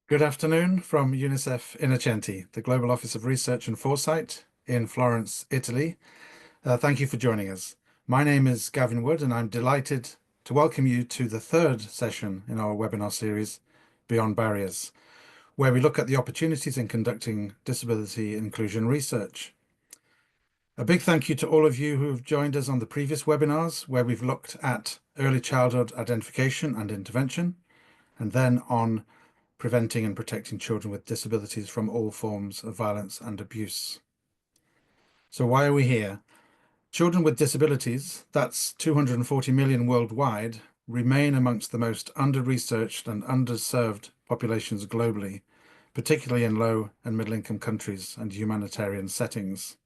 Good afternoon from UNICEF Innocenti, the Global Office of Research and Foresight in Florence, Italy. Thank you for joining us. My name is Gavin Wood, and I'm delighted to welcome you to the third session in our webinar series, Beyond Barriers, where we look at the opportunities in conducting disability inclusion research. A big thank you to all of you who have joined us on the previous webinars, where we've looked at early childhood identification and intervention, and then on preventing and protecting children with disabilities from all forms of violence and abuse. So why are we here? Children with disabilities, that's 240 million worldwide, remain amongst the most under-researched and underserved populations globally, particularly in low and middle-income countries and humanitarian settings.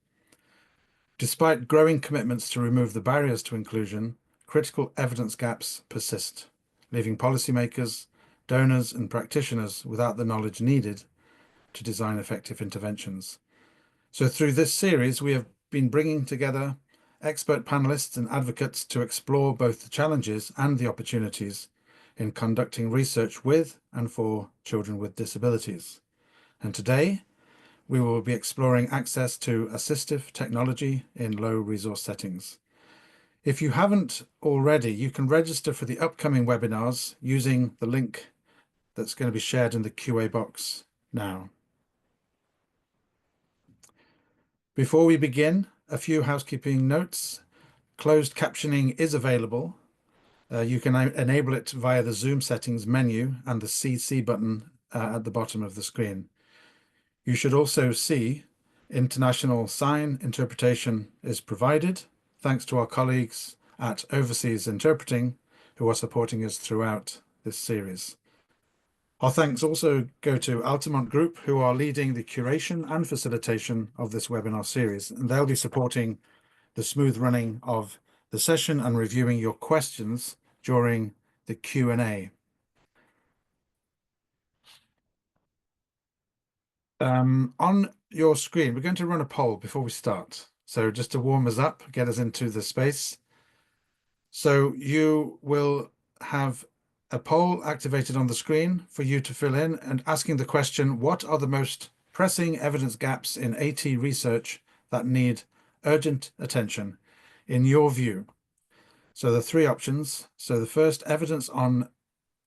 Despite growing commitments to remove the barriers to inclusion, critical evidence gaps persist, leaving policymakers, donors, and practitioners without the knowledge needed to design effective interventions. So through this series, we have been bringing together expert panelists and advocates to explore both the challenges and the opportunities in conducting research with and for children with disabilities. And today, we will be exploring access to assistive technology in low resource settings. If you haven't already, you can register for the upcoming webinars using the link that's going to be shared in the QA box now. Before we begin, a few housekeeping notes. Closed captioning is available. You can enable it via the Zoom settings menu and the CC button at the bottom of the screen. You should also see international sign interpretation is provided, thanks to our colleagues at Overseas Interpreting, who are supporting us throughout this series. Our thanks also go to Altamont Group, who are leading the curation and facilitation of this webinar series, and they'll be supporting the smooth running of the session and reviewing your questions during the Q&A. On your screen, we're going to run a poll before we start. So just to warm us up, get us into the space. So you will have a poll activated on the screen for you to fill in and asking the question, what are the most pressing evidence gaps in AT research that need urgent attention in your view? So the three options. So the first, evidence on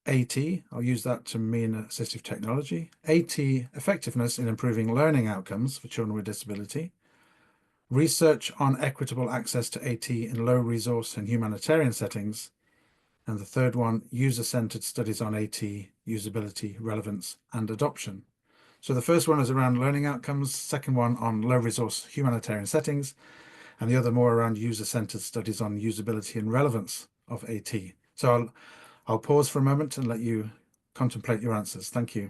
AT, I'll use that to mean assistive technology, AT effectiveness in improving learning outcomes for children with disability, research on equitable access to AT in low resource and humanitarian settings, and the third one, user-centered studies on AT, usability, relevance, and adoption. So the first one is around learning outcomes, second one on low resource humanitarian settings, and the other more around user-centered studies on usability and relevance of AT. So I'll pause for a moment and let you contemplate your answers. Thank you.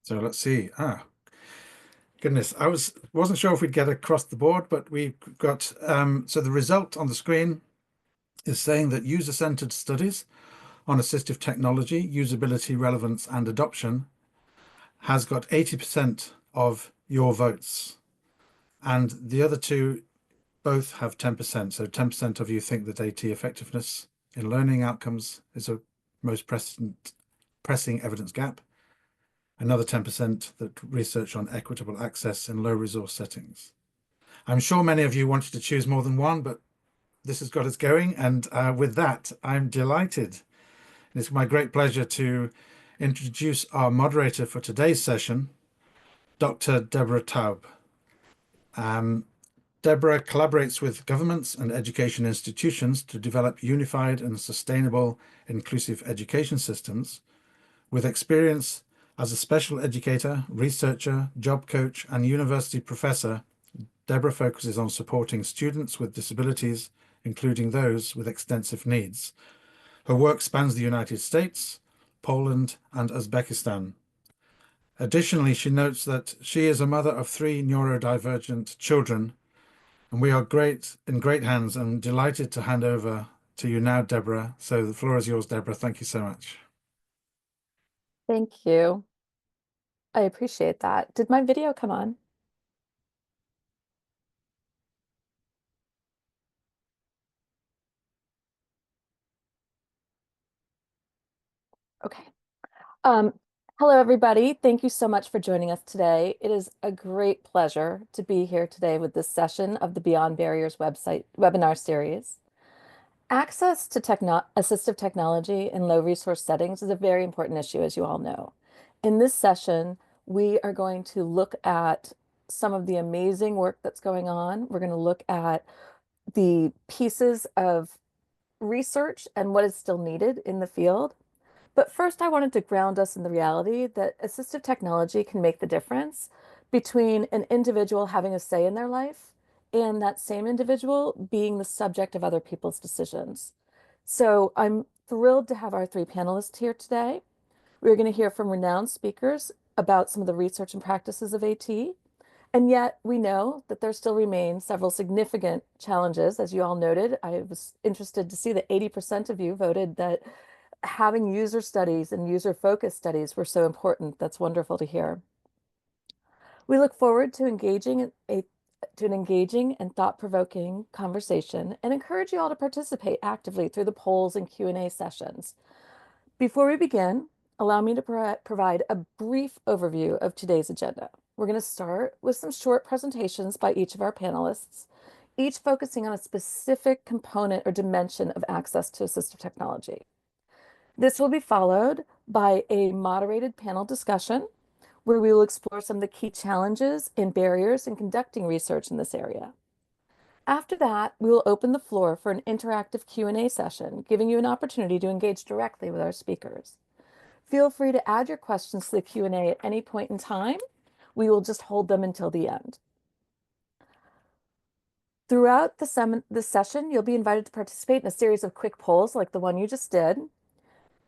So let's see. Goodness, I wasn't sure if we'd get across the board, but we've got, so the result on the screen is saying that user-centered studies on assistive technology, usability, relevance, and adoption has got 80% of your votes. And the other two both have 10%. So 10% of you think that AT effectiveness in learning outcomes is a most pressing evidence gap. Another 10% that research on equitable access in low resource settings. I'm sure many of you wanted to choose more than one, but this has got us going. And with that, I'm delighted. It's my great pleasure to introduce our moderator for today's session, Dr. Deborah Taub. Deborah collaborates with governments and education institutions to develop unified and sustainable inclusive education systems. With experience as a special educator, researcher, job coach, and university professor, Deborah focuses on supporting students with disabilities, including those with extensive needs. Her work spans the United States, Poland, and Uzbekistan. Additionally, she notes that she is a mother of 3 neurodivergent children, and we are in great hands and delighted to hand over to you now, Deborah. So the floor is yours, Deborah. Thank you so much. Thank you. I appreciate that. Did my video come on? Okay. Um, Hello, everybody. Thank you so much for joining us today. It is a great pleasure to be here today with this session of the Beyond Barriers website webinar series. Access to assistive technology in low resource settings is a very important issue, as you all know. In this session, we are going to look at some of the amazing work that's going on. We're going to look at the pieces of research and what is still needed in the field. But first, I wanted to ground us in the reality that assistive technology can make the difference between an individual having a say in their life and that same individual being the subject of other people's decisions. So I'm thrilled to have our three panelists here today. We're going to hear from renowned speakers about some of the research and practices of AT. And yet we know that there still remain several significant challenges. As you all noted, I was interested to see that 80% of you voted that having user studies and user-focused studies were so important. That's wonderful to hear. We look forward to an engaging and thought-provoking conversation and encourage you all to participate actively through the polls and Q&A sessions. Before we begin, allow me to provide a brief overview of today's agenda. We're going to start with some short presentations by each of our panelists, each focusing on a specific component or dimension of access to assistive technology. This will be followed by a moderated panel discussion where we will explore some of the key challenges and barriers in conducting research in this area. After that, we will open the floor for an interactive Q&A session, giving you an opportunity to engage directly with our speakers. Feel free to add your questions to the Q&A at any point in time. We will just hold them until the end. Throughout the session, you'll be invited to participate in a series of quick polls like the one you just did.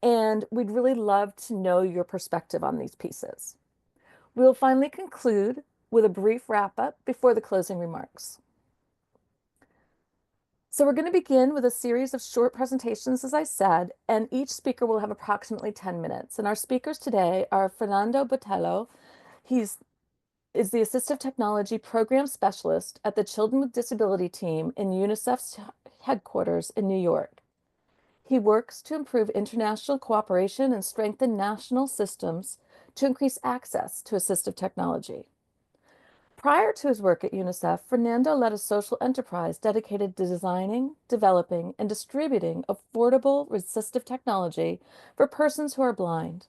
And we'd really love to know your perspective on these pieces. We'll finally conclude with a brief wrap-up before the closing remarks. So we're going to begin with a series of short presentations, as I said, and each speaker will have approximately 10 minutes. And our speakers today are Fernando Botelho. He's the Assistive Technology Program Specialist at the Children with Disability team in UNICEF's headquarters in New York. He works to improve international cooperation and strengthen national systems to increase access to assistive technology. Prior to his work at UNICEF, Fernando led a social enterprise dedicated to designing, developing, and distributing affordable assistive technology for persons who are blind.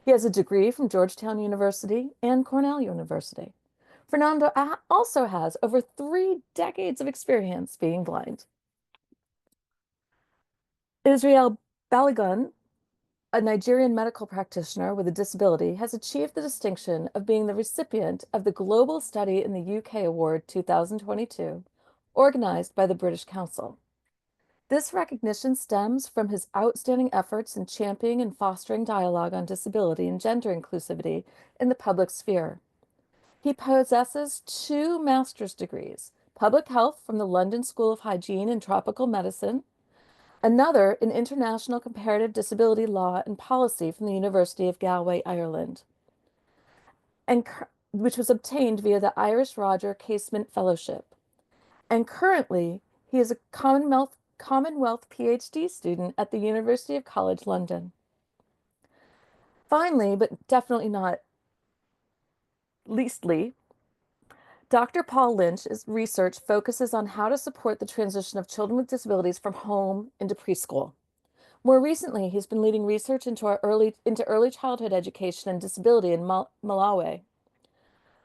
He has a degree from Georgetown University and Cornell University. Fernando also has over 3 decades of experience being blind. Israel Balagun, a Nigerian medical practitioner with a disability, has achieved the distinction of being the recipient of the Global Study in the UK Award 2022, organized by the British Council. This recognition stems from his outstanding efforts in championing and fostering dialogue on disability and gender inclusivity in the public sphere. He possesses 2 master's degrees, public health from the London School of Hygiene and Tropical Medicine, another in International Comparative Disability Law and Policy from the University of Galway, Ireland, and which was obtained via the Irish Roger Casement Fellowship. And currently, he is a Commonwealth PhD student at the University of College London. Finally, but definitely not leastly, Dr. Paul Lynch's research focuses on how to support the transition of children with disabilities from home into preschool. More recently, he's been leading research into early childhood education and disability in Malawi.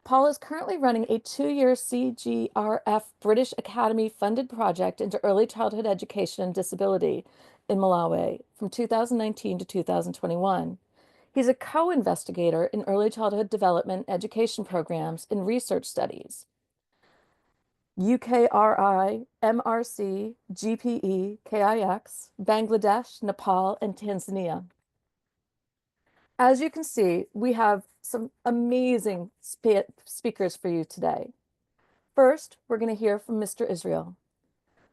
Paul is currently running a 2-year CGRF British Academy funded project into early childhood education and disability in Malawi from 2019 to 2021. He's a co-investigator in early childhood development education programs and research studies. UKRI, MRC, GPE, KIX, Bangladesh, Nepal, and Tanzania. As you can see, we have some amazing speakers for you today. First, we're going to hear from Mr. Israel.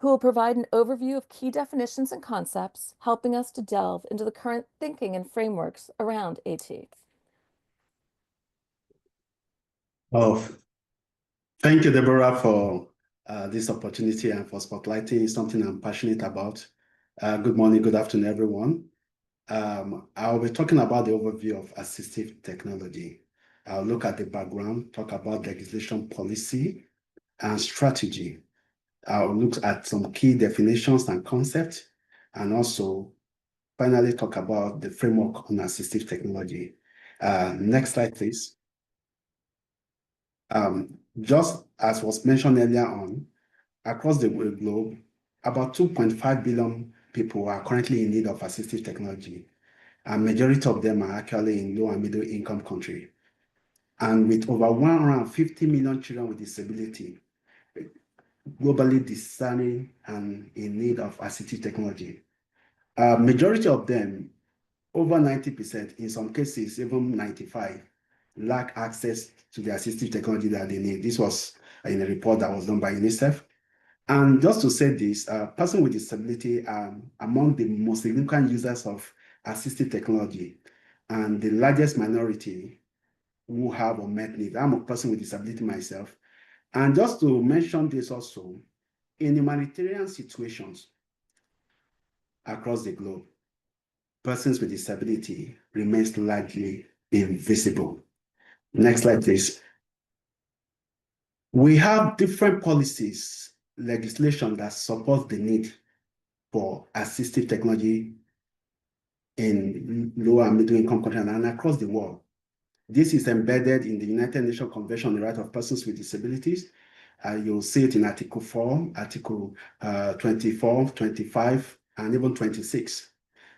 who will provide an overview of key definitions and concepts, helping us to delve into the current thinking and frameworks around AT. Oh, thank you, Deborah, for this opportunity and for spotlighting something I'm passionate about. Good morning, good afternoon, everyone. I'll be talking about the overview of assistive technology. I'll look at the background, talk about legislation, policy, and strategy. I'll look at some key definitions and concepts, and also finally talk about the framework on assistive technology. Next slide, please. Just as was mentioned earlier on, across the globe, about 2.5 billion people are currently in need of assistive technology, and majority of them are actually in low and middle income countries. And with over 150 million children with disability, globally discerning and in need of assistive technology. Majority of them, over 90%, in some cases, even 95%, lack access to the assistive technology that they need. This was in a report that was done by UNICEF. And just to say this, persons with disability are among the most significant users of assistive technology and the largest minority who have unmet needs. I'm a person with disability myself. And just to mention this also, in humanitarian situations across the globe, persons with disability remains largely invisible. Next slide, please. We have different policies, legislation that support the need for assistive technology in low and middle income countries and across the world. This is embedded in the United Nations Convention on the Rights of Persons with Disabilities. You'll see it in Article 4, Article 24, 25, and even 26.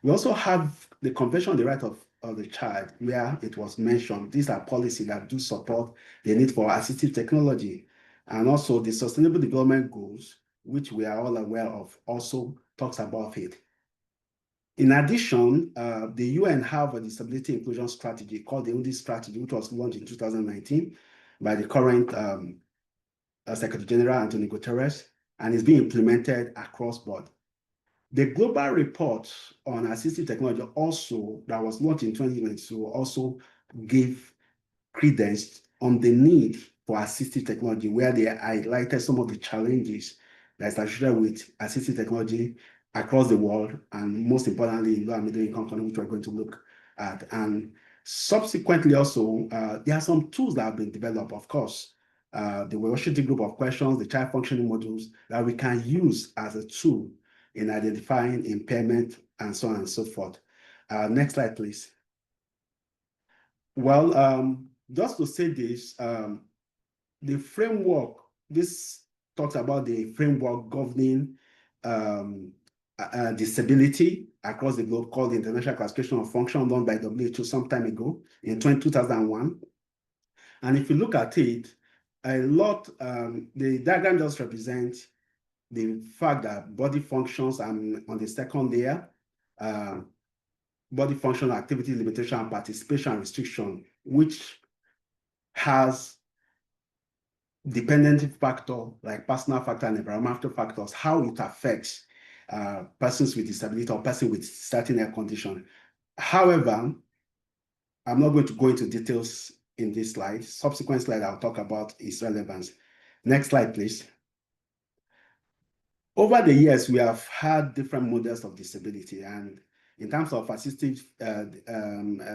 We also have the Convention on the Rights of the Child, where it was mentioned, these are policies that do support the need for assistive technology. And also the Sustainable Development Goals, which we are all aware of, also talks about it. In addition, the UN have a disability inclusion strategy called the UNDI strategy, which was launched in 2019 by the current Secretary General Antonio Guterres, and is being implemented across board. The global report on assistive technology also, that was launched in 2022, also gave credence on the need for assistive technology, where they highlighted some of the challenges that's associated with assistive technology across the world, and most importantly, in low and middle income countries, which we're going to look at. And subsequently also, there are some tools that have been developed, of course, the Washington group of questions, the child functioning modules that we can use as a tool in identifying impairment and so on and so forth. Next slide, please. Well, just to say this, the framework, this talks about the framework governing disability across the globe, called the International Classification of Function, done by WHO some time ago in 2001. And if you look at it, a lot, the diagram just represents the fact that body functions, and on the second layer, body function, activity limitation, and participation restriction, which has dependent factor like personal factor and environmental factors, how it affects persons with disability or persons with certain health condition. However, I'm not going to go into details in this slide. Subsequent slide, I'll talk about its relevance. Next slide, please. Over the years, we have had different models of disability, and in terms of assistive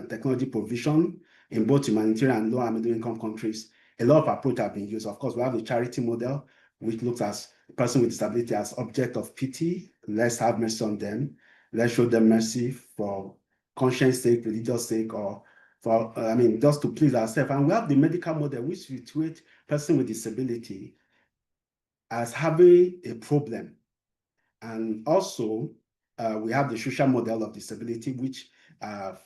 technology provision in both humanitarian and low and middle income countries, a lot of approaches have been used. Of course, we have the charity model, which looks at a person with disability as object of pity. Let's have mercy on them. Let's show them mercy for conscience sake, religious sake, or for, just to please ourselves. And we have the medical model, which we treat person with disability as having a problem. And also, we have the social model of disability, which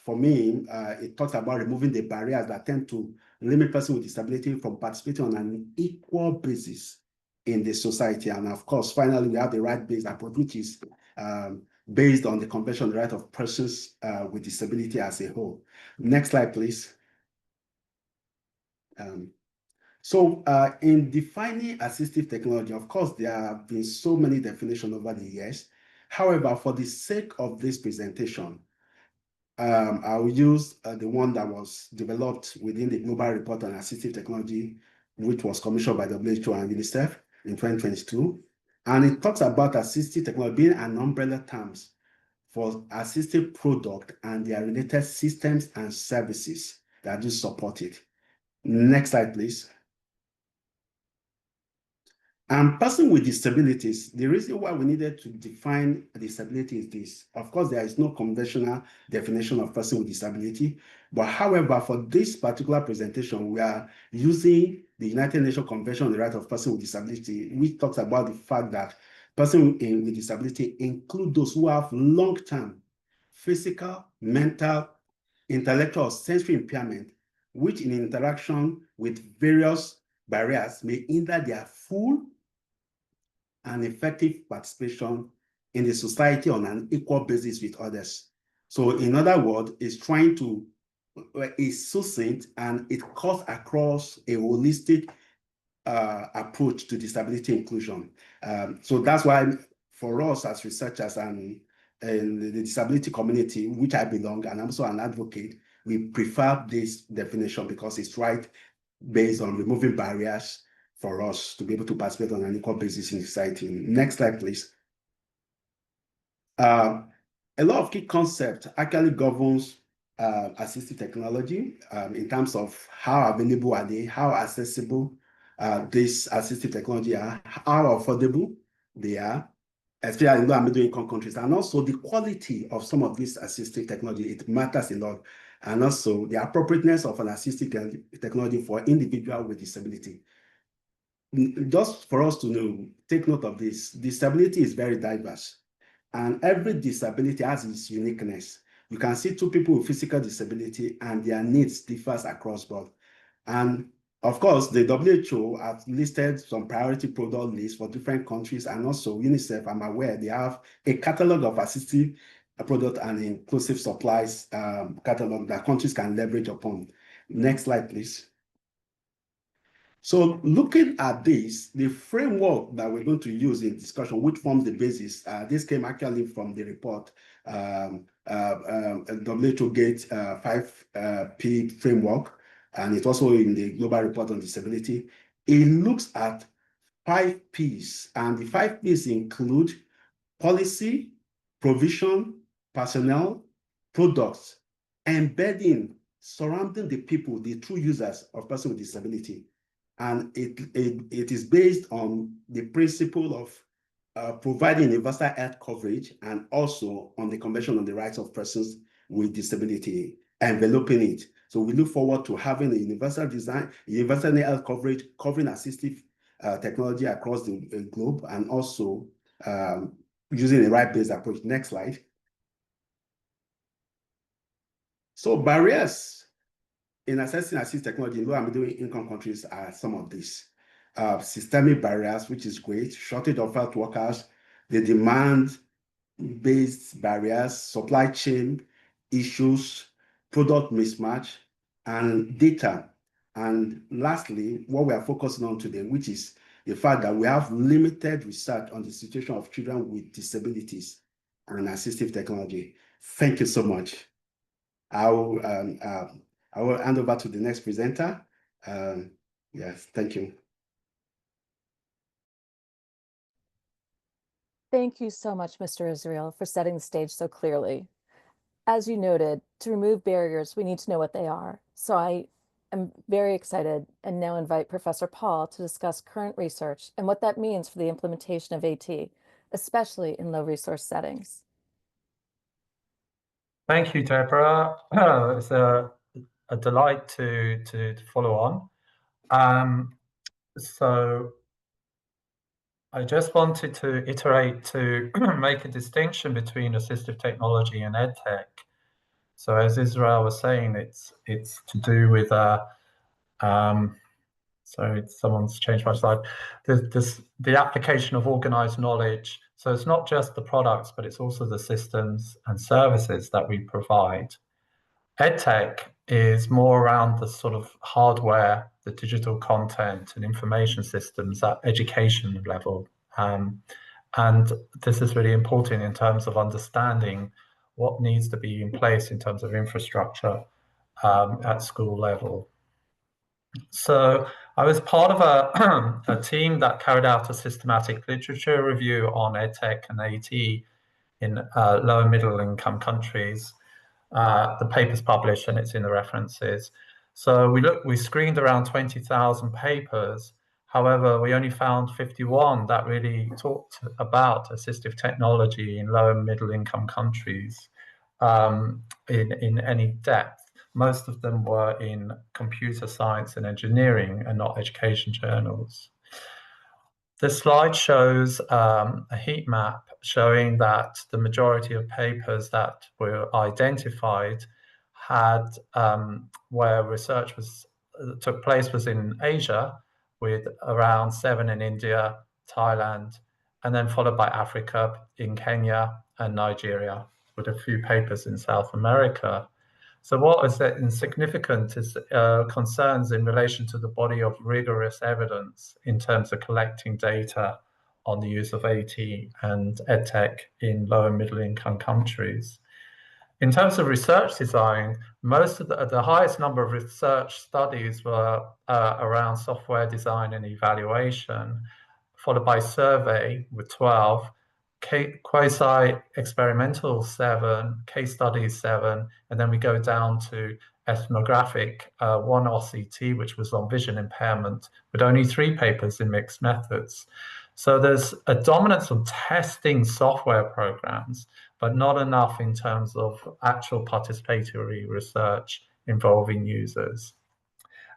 for me, it talks about removing the barriers that tend to limit person with disability from participating on an equal basis in the society. And of course, finally, we have the right-based approach, which is based on the Convention on the Rights of Persons with Disability as a whole. Next slide, please. So in defining assistive technology, of course, there have been so many definitions over the years. However, for the sake of this presentation, I will use the one that was developed within the Global Report on Assistive Technology, which was commissioned by WHO and UNICEF in 2022. And it talks about assistive technology being an umbrella terms for assistive product and their related systems and services that do support it. Next slide, please. And person with disabilities, the reason why we needed to define disability is this. Of course, there is no conventional definition of person with disability, but however, for this particular presentation, we are using the United Nations Convention on the Right of Persons with Disability, which talks about the fact that persons with disability include those who have long-term physical, mental, intellectual, or sensory impairment, which in interaction with various barriers may hinder their full and effective participation in the society on an equal basis with others. So in other words, it's succinct and it cuts across a holistic approach to disability inclusion. So that's why for us as researchers and in the disability community, which I belong, and I'm also an advocate, we prefer this definition because it's right based on removing barriers for us to be able to participate on an equal basis in society. Next slide, please. A lot of key concepts actually governs assistive technology in terms of how available are they, how accessible this assistive technology are, how affordable they are, especially in low and middle income countries, and also the quality of some of this assistive technology. It matters a lot, and also the appropriateness of an assistive technology for individuals with disability. Just for us to know, take note of this, disability is very diverse, and every disability has its uniqueness. You can see two people with physical disability and their needs differs across board. And of course, the WHO has listed some priority product lists for different countries, and also UNICEF, I'm aware, they have a catalog of assistive product and inclusive supplies catalog that countries can leverage upon. Next slide, please. So looking at this, the framework that we're going to use in discussion, which forms the basis, this came actually from the report, WHO Gate 5P framework, and it's also in the Global Report on Disability. It looks at 5 Ps, and the 5 Ps include policy, provision, personnel, products, embedding, surrounding the people, the true users of persons with disability. And it is based on the principle of providing universal health coverage, and also on the Convention on the Rights of Persons with Disability, enveloping it. So we look forward to having a universal design, universal health coverage covering assistive technology across the globe, and also using a right-based approach. Next slide. So barriers in accessing assistive technology in low and middle income countries are some of these. Systemic barriers, which is great, shortage of health workers, the demand-based barriers, supply chain issues, product mismatch, and data. And lastly, what we are focusing on today, which is the fact that we have limited research on the situation of children with disabilities and assistive technology. Thank you so much. I will hand over to the next presenter. Yes, thank you. Thank you so much, Mr. Israel, for setting the stage so clearly. As you noted, to remove barriers, we need to know what they are. So I am very excited and now invite Professor Paul to discuss current research and what that means for the implementation of AT, especially in low resource settings. Thank you, Deborah. It's a delight to follow on. So I just wanted to iterate to make a distinction between assistive technology and EdTech. So as Israel was saying, it's to do with sorry, someone's changed my slide. The application of organized knowledge. So it's not just the products, but it's also the systems and services that we provide. EdTech is more around the sort of hardware, the digital content and information systems at education level. And this is really important in terms of understanding what needs to be in place in terms of infrastructure at school level. So I was part of a team that carried out a systematic literature review on EdTech and AT in low and middle income countries. The paper's published and it's in the references. So we screened around 20,000 papers. However, we only found 51 that really talked about assistive technology in low and middle income countries in any depth. Most of them were in computer science and engineering and not education journals. This slide shows a heat map showing that the majority of papers that were identified had where research took place was in Asia, with around 7 in India, Thailand, and then followed by Africa, in Kenya and Nigeria, with a few papers in South America. So what is insignificant is concerns in relation to the body of rigorous evidence in terms of collecting data on the use of AT and EdTech in low and middle income countries. In terms of research design, most of the highest number of research studies were around software design and evaluation, followed by survey with 12, quasi-experimental 7, case studies 7, and then we go down to ethnographic 1 OCT, which was on vision impairment, with only 3 papers in mixed methods. So there's a dominance of testing software programs, but not enough in terms of actual participatory research involving users,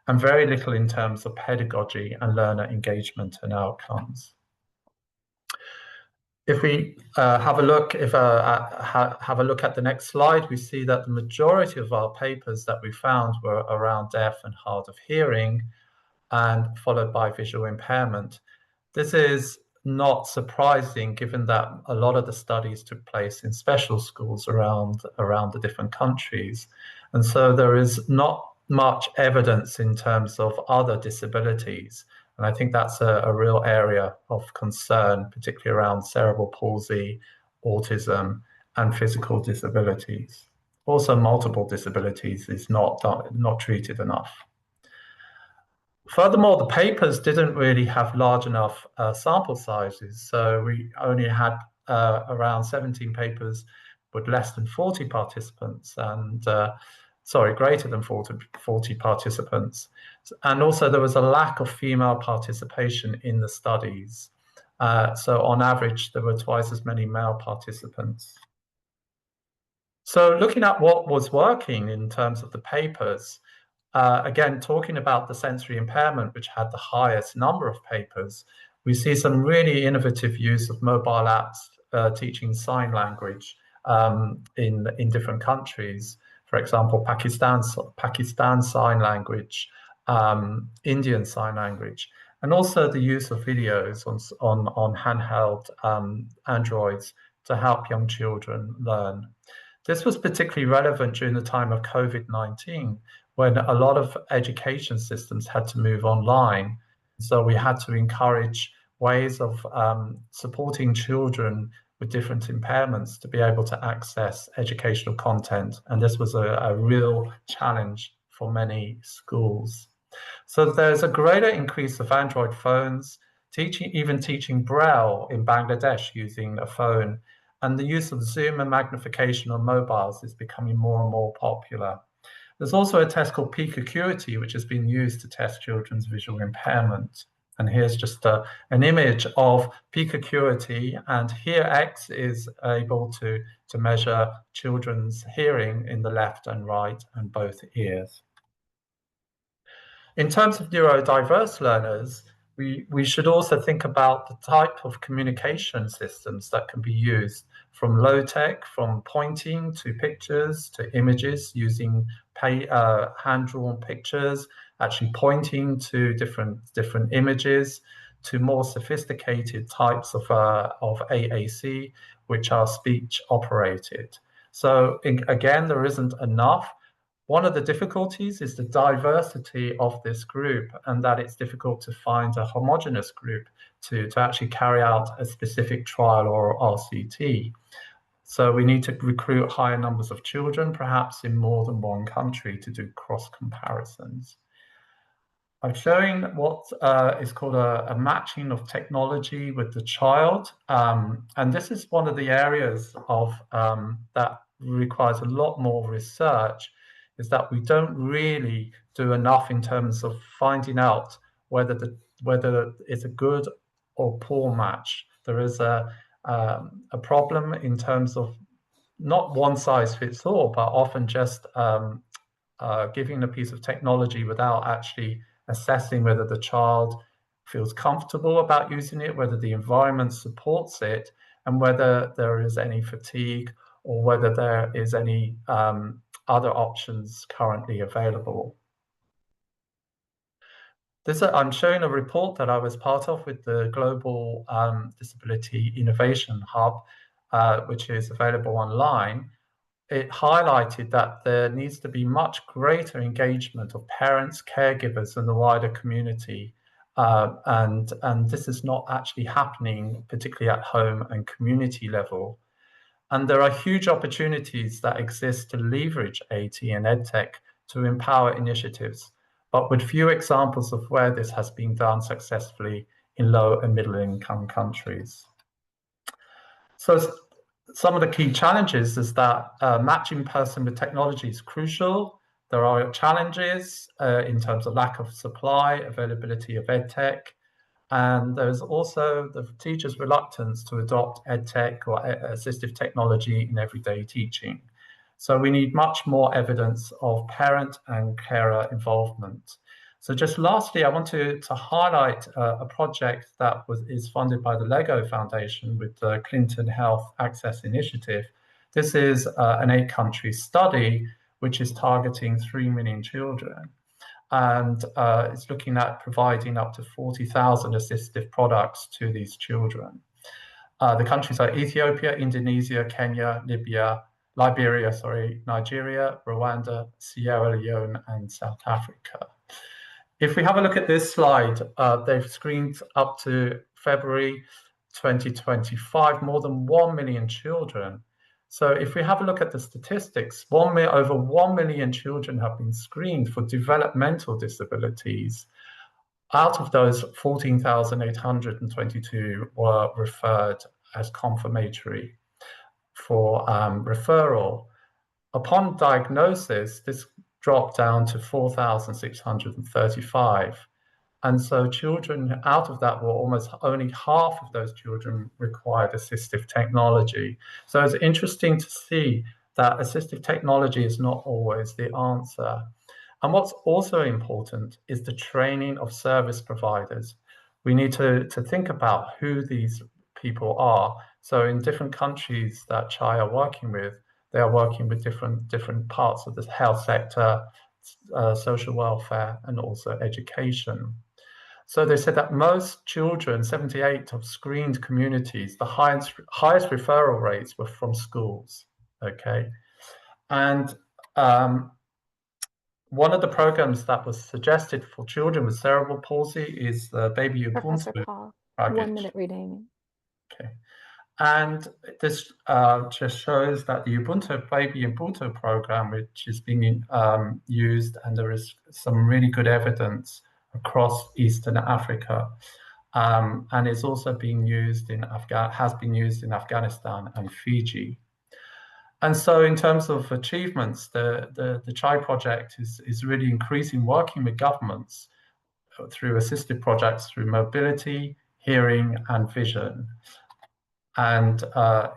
and very little in terms of pedagogy and learner engagement and outcomes. If we have a look at the next slide, we see that the majority of our papers that we found were around deaf and hard of hearing, and followed by visual impairment. This is not surprising, given that a lot of the studies took place in special schools around the different countries, and so there is not much evidence in terms of other disabilities. And I think that's a real area of concern, particularly around cerebral palsy, autism, and physical disabilities. Also, multiple disabilities is not treated enough. Furthermore, the papers didn't really have large enough sample sizes. So we only had around 17 papers with less than 40 participants and greater than 40 participants. And also there was a lack of female participation in the studies. So on average, there were twice as many male participants. So looking at what was working in terms of the papers, again, talking about the sensory impairment, which had the highest number of papers, we see some really innovative use of mobile apps teaching sign language in different countries. For example, Pakistan Sign Language, Indian Sign Language, and also the use of videos on handheld Androids to help young children learn. This was particularly relevant during the time of COVID-19, when a lot of education systems had to move online. So we had to encourage ways of supporting children with different impairments to be able to access educational content. And this was a real challenge for many schools. So there's a greater increase of Android phones, even teaching Braille in Bangladesh using a phone. And the use of Zoom and magnification on mobiles is becoming more and more popular. There's also a test called Peak Acuity, which has been used to test children's visual impairment. And here's just an image of peak acuity, and here X is able to measure children's hearing in the left and right and both ears. In terms of neurodiverse learners, we should also think about the type of communication systems that can be used, from low tech, from pointing to pictures to images, using hand-drawn pictures, actually pointing to different images, to more sophisticated types of AAC, which are speech operated. So again, there isn't enough. One of the difficulties is the diversity of this group, and that it's difficult to find a homogeneous group to actually carry out a specific trial or RCT. So we need to recruit higher numbers of children, perhaps in more than one country, to do cross comparisons. I'm showing what is called a matching of technology with the child. And this is one of the areas of that requires a lot more research, is that we don't really do enough in terms of finding out whether it's a good or poor match. There is a problem in terms of not one size fits all, but often just giving a piece of technology without actually assessing whether the child feels comfortable about using it, whether the environment supports it, and whether there is any fatigue or whether there is any other options currently available. I'm showing a report that I was part of with the Global Disability Innovation Hub, which is available online. It highlighted that there needs to be much greater engagement of parents, caregivers, and the wider community. And this is not actually happening, particularly at home and community level. And there are huge opportunities that exist to leverage AT and EdTech to empower initiatives, but with few examples of where this has been done successfully in low and middle income countries. So some of the key challenges is that matching person with technology is crucial. There are challenges in terms of lack of supply, availability of EdTech, and there's also the teacher's reluctance to adopt EdTech or assistive technology in everyday teaching. So we need much more evidence of parent and carer involvement. So just lastly, I want to highlight a project that is funded by the Lego Foundation with the Clinton Health Access Initiative. This is an 8-country study which is targeting 3 million children. And it's looking at providing up to 40,000 assistive products to these children. The countries are Ethiopia, Indonesia, Kenya, Liberia, Nigeria, Rwanda, Sierra Leone, and South Africa. If we have a look at this slide, they've screened up to February 2025 more than 1 million children. So if we have a look at the statistics, over 1 million children have been screened for developmental disabilities. Out of those, 14,822 were referred as confirmatory for referral. Upon diagnosis, this dropped down to 4,635. And so children out of that were almost only half of those children required assistive technology. So it's interesting to see that assistive technology is not always the answer. And what's also important is the training of service providers. We need to think about who these people are. So in different countries that CHAI are working with, they are working with different parts of the health sector, social welfare, and also education. So they said that most children, 78 of screened communities, the highest referral rates were from schools, okay? And one of the programs that was suggested for children with cerebral palsy is the Baby Professor Ubuntu Paul, package. 1 minute reading. Okay. And this just shows that the Baby Ubuntu program, which is being used, and there is some really good evidence across Eastern Africa, and it's also being used has been used in Afghanistan and Fiji. And so in terms of achievements, the CHAI project is really increasing working with governments through assistive projects through mobility, hearing, and vision. And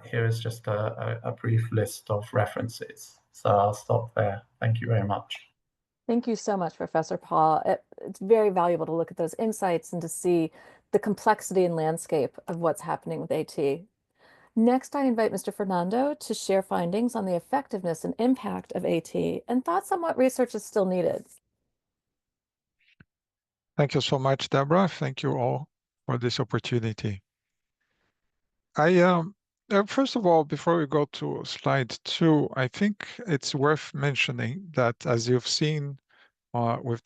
here is just a brief list of references. So I'll stop there. Thank you very much. Thank you so much, Professor Paul. It's very valuable to look at those insights and to see the complexity and landscape of what's happening with AT. Next, I invite Mr. Fernando to share findings on the effectiveness and impact of AT and thoughts on what research is still needed. Thank you so much, Deborah. Thank you all for this opportunity. I First of all, before we go to slide 2, I think it's worth mentioning that, as you've seen with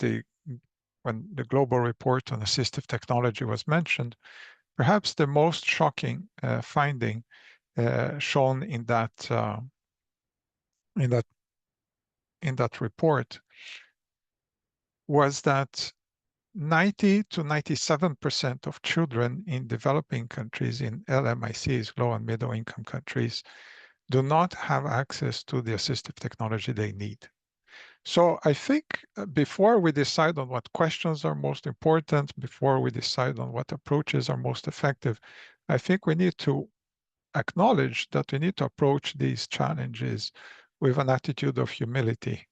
when the global report on assistive technology was mentioned, perhaps the most shocking finding shown in that report was that 90 to 97% of children in developing countries, in LMICs, low and middle income countries, do not have access to the assistive technology they need. So I think before we decide on what questions are most important, before we decide on what approaches are most effective, I think we need to acknowledge that we need to approach these challenges with an attitude of humility,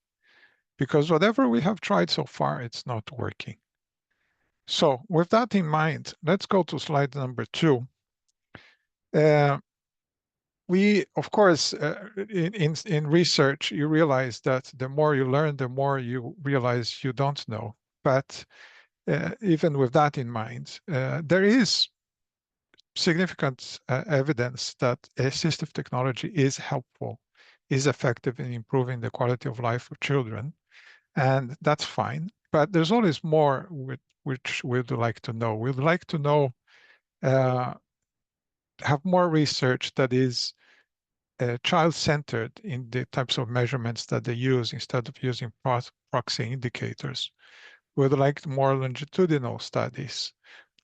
because whatever we have tried so far, it's not working. So with that in mind, let's go to slide number 2. We, of course, in research, you realize that the more you learn, the more you realize you don't know. But even with that in mind, there is significant evidence that assistive technology is helpful, is effective in improving the quality of life of children, and that's fine. But there's always more which we'd like to know. We'd like to know, have more research that is child-centered in the types of measurements that they use instead of using proxy indicators. We'd like more longitudinal studies,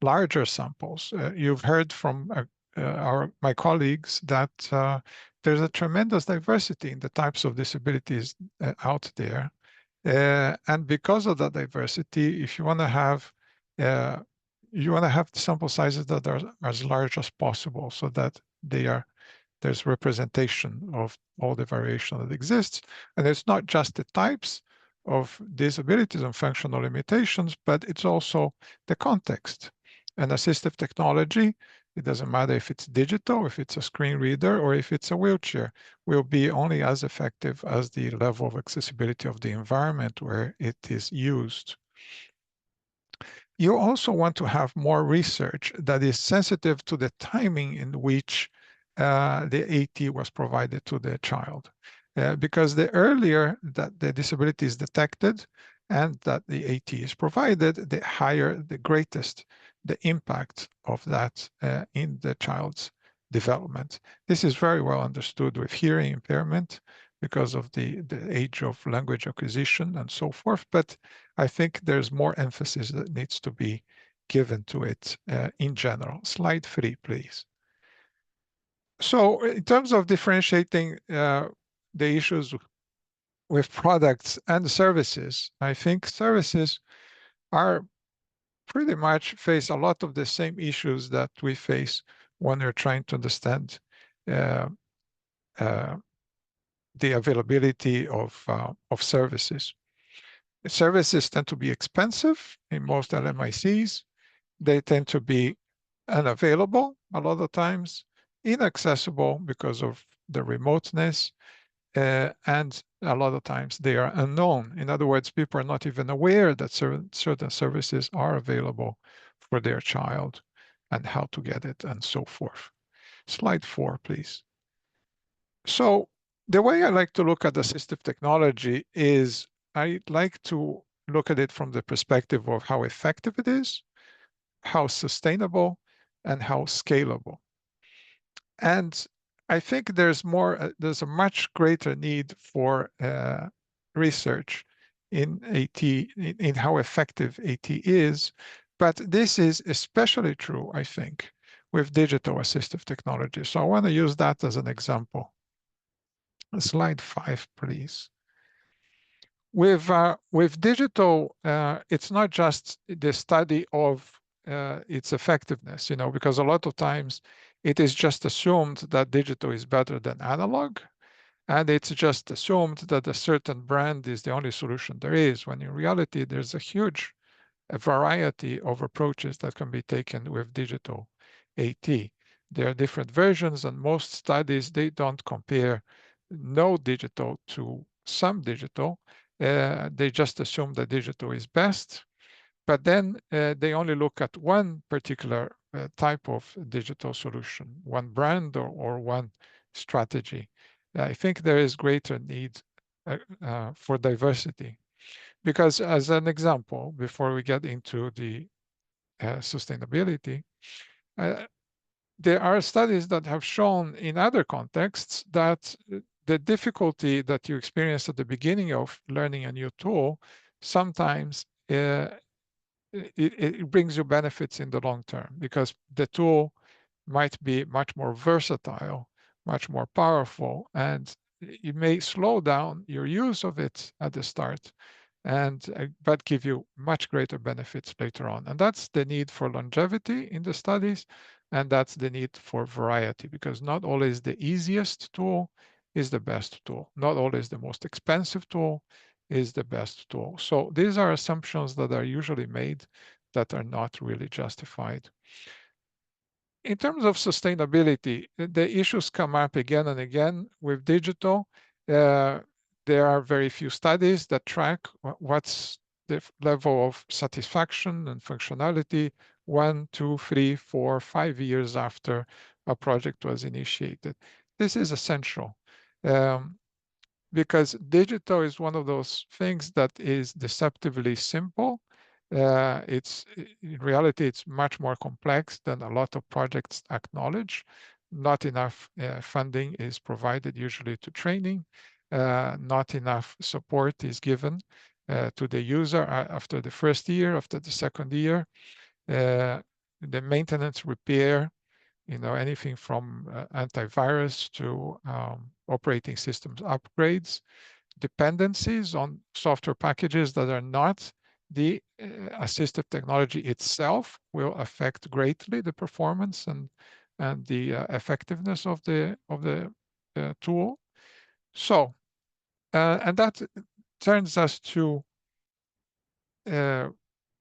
larger samples. You've heard from my colleagues that there's a tremendous diversity in the types of disabilities out there. And because of that diversity, if you want to have sample sizes that are as large as possible so that there's representation of all the variation that exists. And it's not just the types of disabilities and functional limitations, but it's also the context. And assistive technology, it doesn't matter if it's digital, if it's a screen reader, or if it's a wheelchair, will be only as effective as the level of accessibility of the environment where it is used. You also want to have more research that is sensitive to the timing in which the AT was provided to the child. Because the earlier that the disability is detected and that the AT is provided, the higher, the greatest the impact of that in the child's development. This is very well understood with hearing impairment because of the age of language acquisition and so forth. But I think there's more emphasis that needs to be given to it in general. Slide 3, please. So in terms of differentiating the issues with products and services, I think services are pretty much face a lot of the same issues that we face when we're trying to understand the availability of services. Services tend to be expensive in most LMICs. They tend to be unavailable a lot of times, inaccessible because of the remoteness, and a lot of times they are unknown. In other words, people are not even aware that certain services are available for their child and how to get it and so forth. Slide 4, please. So the way I like to look at assistive technology is I like to look at it from the perspective of how effective it is, how sustainable, and how scalable. And I think there's a much greater need for research in AT, in how effective AT is. But this is especially true, I think, with digital assistive technology. So I want to use that as an example. Slide 5, please. With digital, it's not just the study of its effectiveness, because a lot of times it is just assumed that digital is better than analog, and it's just assumed that a certain brand is the only solution there is, when in reality there's a huge variety of approaches that can be taken with digital AT. There are different versions, and most studies, they don't compare no digital to some digital. They just assume that digital is best, but then they only look at one particular type of digital solution, one brand or one strategy. I think there is greater need for diversity. Because as an example, before we get into the sustainability, there are studies that have shown in other contexts that the difficulty that you experience at the beginning of learning a new tool sometimes it brings you benefits in the long term, because the tool might be much more versatile, much more powerful, and it may slow down your use of it at the start, and but give you much greater benefits later on. And that's the need for longevity in the studies, and that's the need for variety, because not always the easiest tool is the best tool. Not always the most expensive tool is the best tool. So these are assumptions that are usually made that are not really justified. In terms of sustainability, the issues come up again and again with digital. There are very few studies that track what's the level of satisfaction and functionality 1, 2, 3, 4, 5 years after a project was initiated. This is essential. Because digital is one of those things that is deceptively simple. In reality, it's much more complex than a lot of projects acknowledge. Not enough funding is provided usually to training. Not enough support is given to the user after the first year, after the second year. The maintenance, repair, anything from antivirus to operating systems upgrades, dependencies on software packages that are not the assistive technology itself will affect greatly the performance and the effectiveness of the tool. So, and that turns us to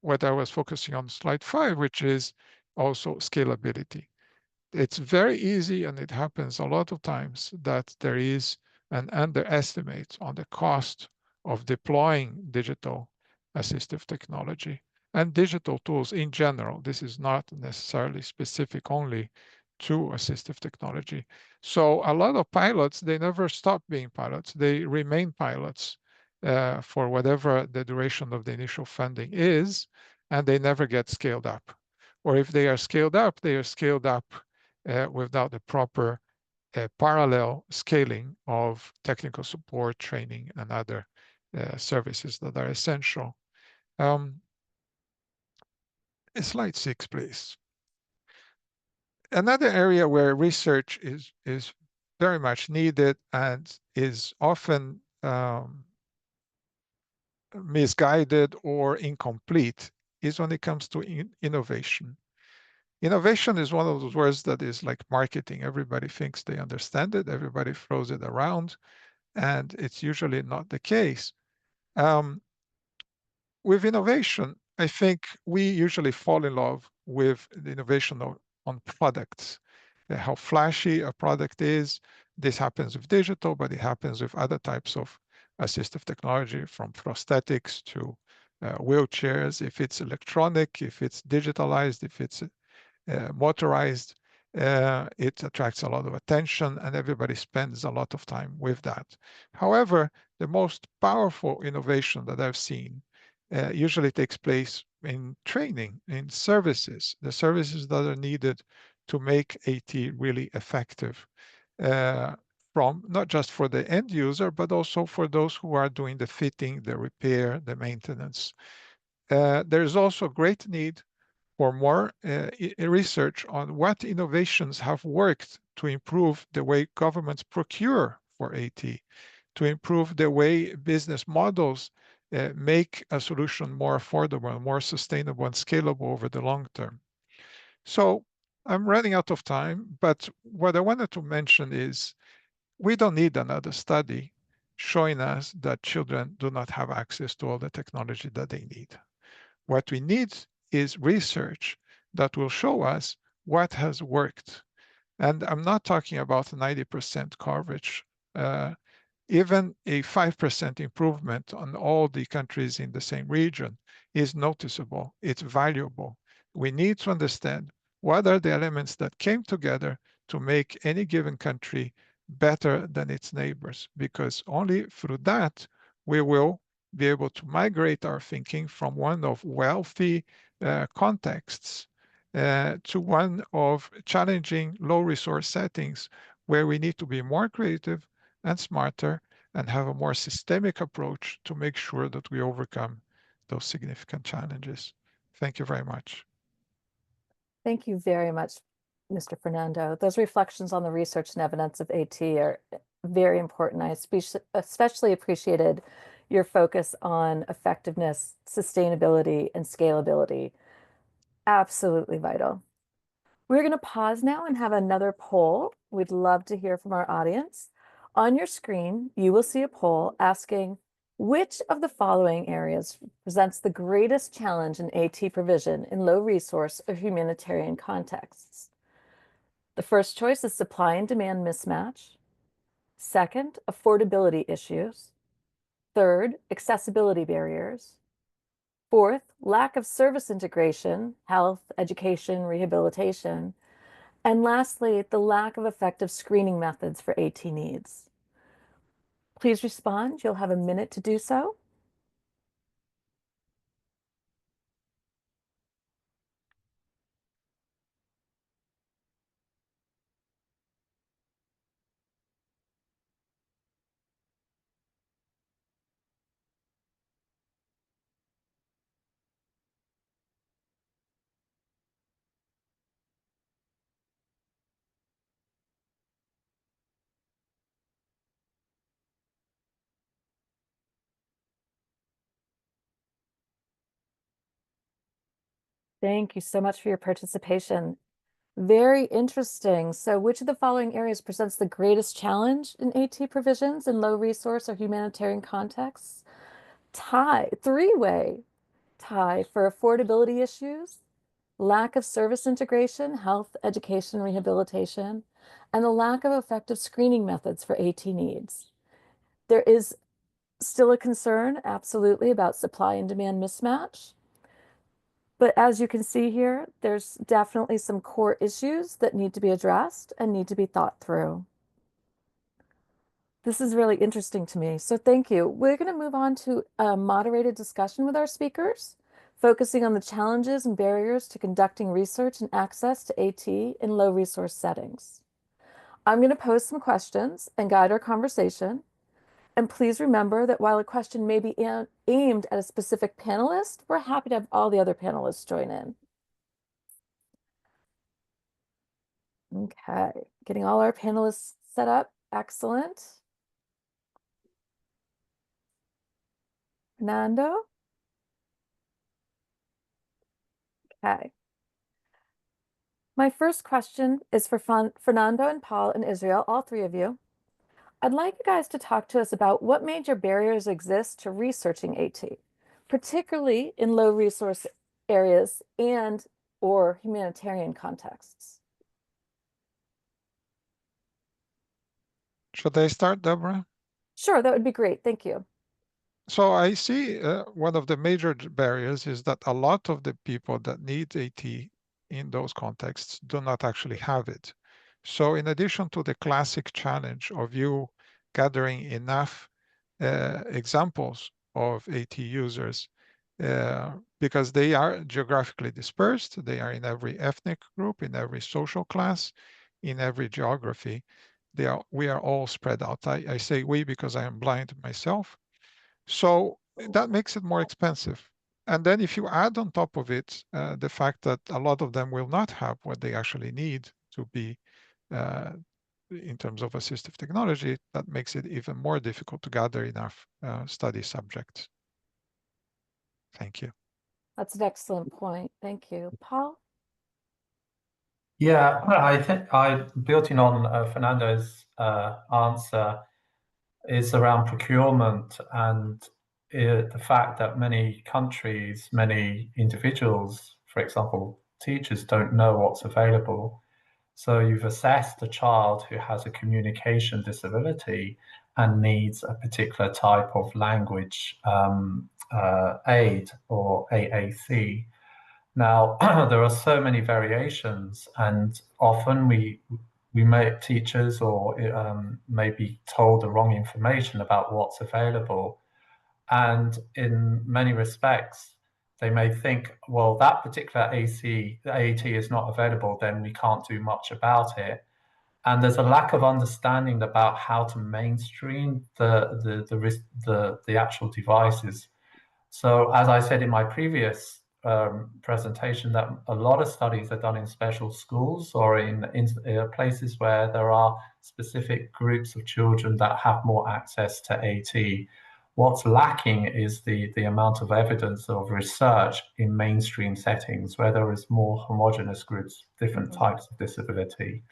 what I was focusing on slide 5, which is also scalability. It's very easy, and it happens a lot of times, that there is an underestimate on the cost of deploying digital assistive technology and digital tools in general. This is not necessarily specific only to assistive technology. So a lot of pilots, they never stop being pilots. They remain pilots for whatever the duration of the initial funding is, and they never get scaled up. Or if they are scaled up, they are scaled up without the proper parallel scaling of technical support, training, and other services that are essential. Slide 6, please. Another area where research is very much needed and is often misguided or incomplete is when it comes to innovation. Innovation is one of those words that is like marketing. Everybody thinks they understand it. Everybody throws it around, and it's usually not the case. With innovation, I think we usually fall in love with the innovation on products, how flashy a product is. This happens with digital, but it happens with other types of assistive technology, from prosthetics to wheelchairs. If it's electronic, if it's digitalized, if it's motorized, it attracts a lot of attention, and everybody spends a lot of time with that. However, the most powerful innovation that I've seen usually takes place in training, in services, the services that are needed to make AT really effective, from not just for the end user, but also for those who are doing the fitting, the repair, the maintenance. There's also great need for more research on what innovations have worked to improve the way governments procure for AT, to improve the way business models make a solution more affordable, more sustainable, and scalable over the long term. So I'm running out of time, but what I wanted to mention is we don't need another study showing us that children do not have access to all the technology that they need. What we need is research that will show us what has worked. And I'm not talking about 90% coverage. Even a 5% improvement on all the countries in the same region is noticeable. It's valuable. We need to understand what are the elements that came together to make any given country better than its neighbors, because only through that we will be able to migrate our thinking from one of wealthy contexts to one of challenging low resource settings where we need to be more creative and smarter and have a more systemic approach to make sure that we overcome those significant challenges. Thank you very much. Thank you very much, Mr. Fernando. Those reflections on the research and evidence of AT are very important. I especially appreciated your focus on effectiveness, sustainability, and scalability. Absolutely vital. We're going to pause now and have another poll. We'd love to hear from our audience. On your screen, you will see a poll asking, which of the following areas presents the greatest challenge in AT provision in low resource or humanitarian contexts? The first choice is supply and demand mismatch. Second, affordability issues. Third, accessibility barriers. Fourth, lack of service integration, health, education, rehabilitation. And lastly, the lack of effective screening methods for AT needs. Please respond. You'll have a minute to do so. Thank you so much for your participation. Very interesting. So which of the following areas presents the greatest challenge in AT provisions in low resource or humanitarian contexts? Tie, three-way tie for affordability issues, lack of service integration, health, education, rehabilitation, and the lack of effective screening methods for AT needs. There is still a concern, absolutely, about supply and demand mismatch. But as you can see here, there's definitely some core issues that need to be addressed and need to be thought through. This is really interesting to me. So thank you. We're going to move on to a moderated discussion with our speakers, focusing on the challenges and barriers to conducting research and access to AT in low resource settings. I'm going to pose some questions and guide our conversation. And please remember that while a question may be aimed at a specific panelist, we're happy to have all the other panelists join in. Okay, getting all our panelists set up. Excellent. Fernando? Okay. My first question is for Fernando and Paul and Israel, all three of you. I'd like you guys to talk to us about what major barriers exist to researching AT, particularly in low resource areas and or humanitarian contexts. Should I start, Deborah? Sure, that would be great. Thank you. So I see one of the major barriers is that a lot of the people that need AT in those contexts do not actually have it. So in addition to the classic challenge of you gathering enough examples of AT users, because they are geographically dispersed, they are in every ethnic group, in every social class, in every geography, we are all spread out. I say we because I am blind myself. So that makes it more expensive. And then if you add on top of it the fact that a lot of them will not have what they actually need to be in terms of assistive technology, that makes it even more difficult to gather enough study subjects. Thank you. That's an excellent point. Thank you. Paul? Yeah, I think building on Fernando's answer is around procurement and the fact that many countries, many individuals, for example, teachers don't know what's available. So you've assessed a child who has a communication disability and needs a particular type of language aid or AAC. Now, there are so many variations, and often we may teachers or may be told the wrong information about what's available. And in many respects, they may think, well, that particular AET is not available, then we can't do much about it. And there's a lack of understanding about how to mainstream the actual devices. So as I said in my previous presentation, that a lot of studies are done in special schools or in places where there are specific groups of children that have more access to AT. What's lacking is the amount of evidence of research in mainstream settings where there is more homogeneous groups, different types of disability.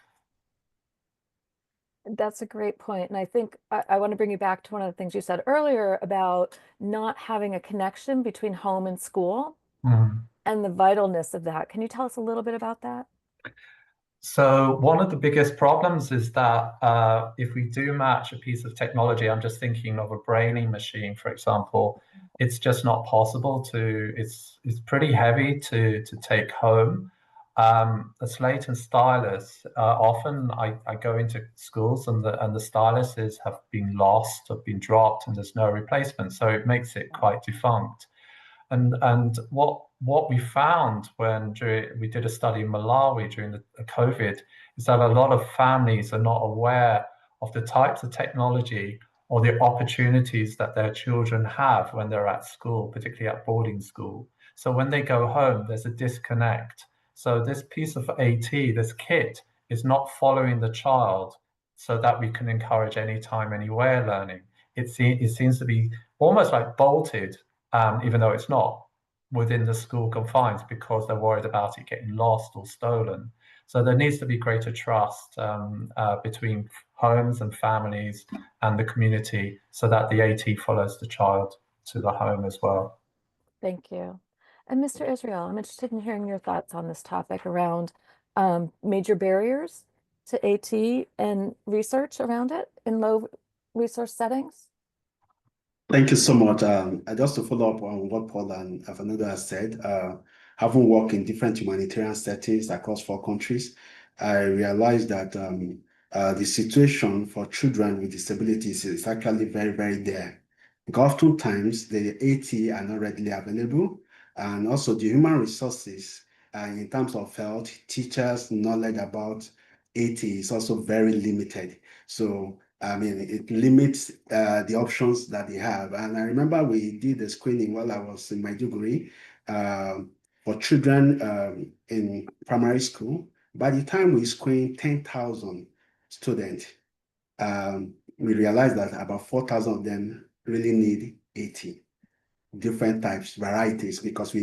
That's a great point. And I think I want to bring you back to one of the things you said earlier about not having a connection between home and school and the vitalness of that. Can you tell us a little bit about that? So one of the biggest problems is that if we do match a piece of technology, I'm just thinking of a braining machine, for example, it's just not possible to, it's pretty heavy to take home. A slate and stylus, often I go into schools and the styluses have been lost, have been dropped, and there's no replacement. So it makes it quite defunct. And what we found when we did a study in Malawi during the COVID is that a lot of families are not aware of the types of technology or the opportunities that their children have when they're at school, particularly at boarding school. So when they go home, there's a disconnect. So this piece of AT, this kit, is not following the child so that we can encourage anytime, anywhere learning. It seems to be almost like bolted, even though it's not, within the school confines because they're worried about it getting lost or stolen. So there needs to be greater trust between homes and families and the community so that the AT follows the child to the home as well. Thank you. And Mr. Israel, I'm interested in hearing your thoughts on this topic around major barriers to AT and research around it in low resource settings. Thank you so much. Just to follow up on what Paul and Fernando has said, having worked in different humanitarian settings across 4 countries, I realized that the situation for children with disabilities is actually very, very there. Because oftentimes the AT are not readily available, and also the human resources in terms of health, teachers' knowledge about AT is also very limited. So I mean, it limits the options that they have. And I remember we did a screening while I was in Maiduguri for children in primary school. By the time we screened 10,000 students, we realized that about 4,000 of them really need AT, different types, varieties, because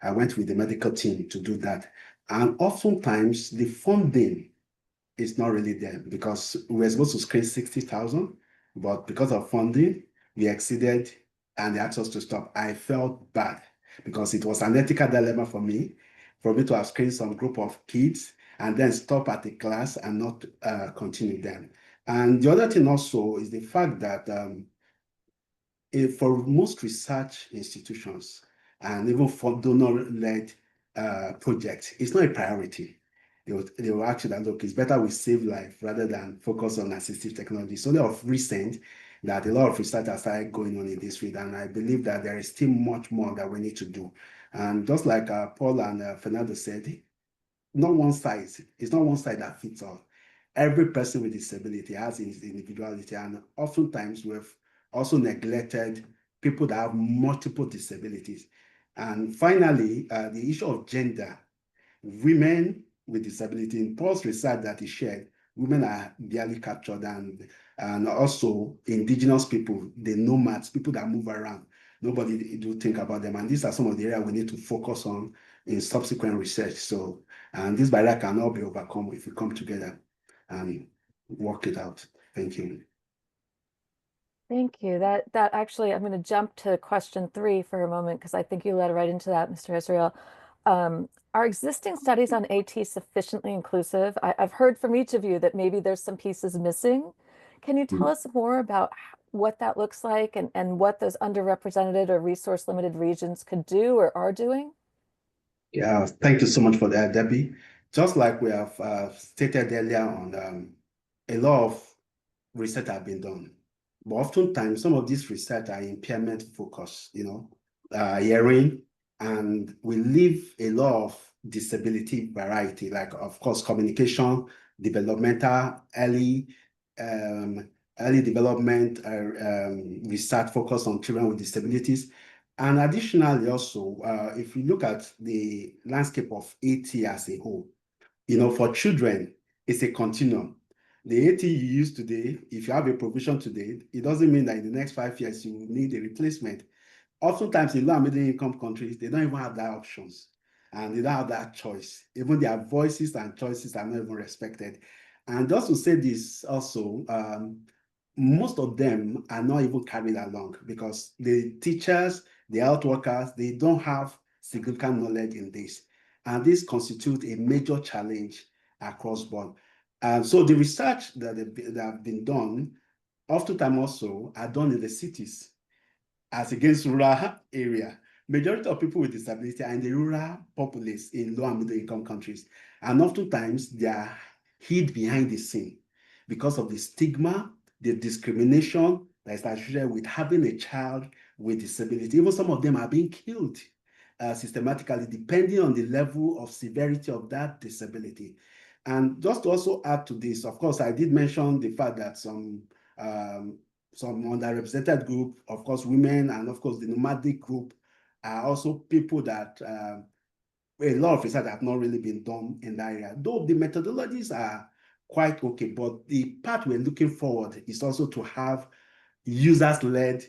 I went with the medical team to do that. And oftentimes the funding is not really there because we were supposed to screen 60,000, but because of funding, we exceeded and they asked us to stop. I felt bad because it was an ethical dilemma for me to have screened some group of kids and then stop at the class and not continue them. And the other thing also is the fact that for most research institutions and even for donor-led projects, it's not a priority. They will actually that, look, it's better we save life rather than focus on assistive technology. It's only of recent that a lot of research has started going on in this field, and I believe that there is still much more that we need to do. And just like Paul and Fernando said, it's not one size that fits all. Every person with disability has his individuality, and oftentimes we've also neglected people that have multiple disabilities. And finally, the issue of gender. Women with disability, in Paul's research that he shared, women are barely captured, and also indigenous people, the nomads, people that move around. Nobody do think about them. And these are some of the areas we need to focus on in subsequent research. So, and this barrier cannot be overcome if we come together and work it out. Thank you. Thank you. That actually, I'm going to jump to question 3 for a moment because I think you led right into that, Mr. Israel. Are existing studies on AT sufficiently inclusive? I've heard from each of you that maybe there's some pieces missing. Can you tell us more about what that looks like and what those underrepresented or resource limited regions could do or are doing? Yeah, thank you so much for that, Debbie. Just like we have stated earlier on, a lot of research have been done, but oftentimes some of these research are impairment focused, hearing, and we leave a lot of disability variety, like of course communication, developmental, early development, research focused on children with disabilities. And additionally, also, if you look at the landscape of AT as a whole, for children, it's a continuum. The AT you use today, if you have a provision today, it doesn't mean that in the next 5 years you will need a replacement. Oftentimes in low and middle income countries, they don't even have that options and they don't have that choice. Even their voices and choices are not even respected. And just to say this also, most of them are not even carried along because the teachers, the health workers, they don't have significant knowledge in this. And this constitutes a major challenge across board. And so the research that have been done, oftentimes also are done in the cities as against rural area. Majority of people with disability are in the rural populace in low and middle income countries. And oftentimes they are hid behind the scene because of the stigma, the discrimination that is associated with having a child with disability. Even some of them are being killed systematically, depending on the level of severity of that disability. And just to also add to this, of course, I did mention the fact that some underrepresented group, of course, women, and of course, the nomadic group are also people that a lot of research have not really been done in that area. Though the methodologies are quite okay, but the part we're looking forward is also to have users-led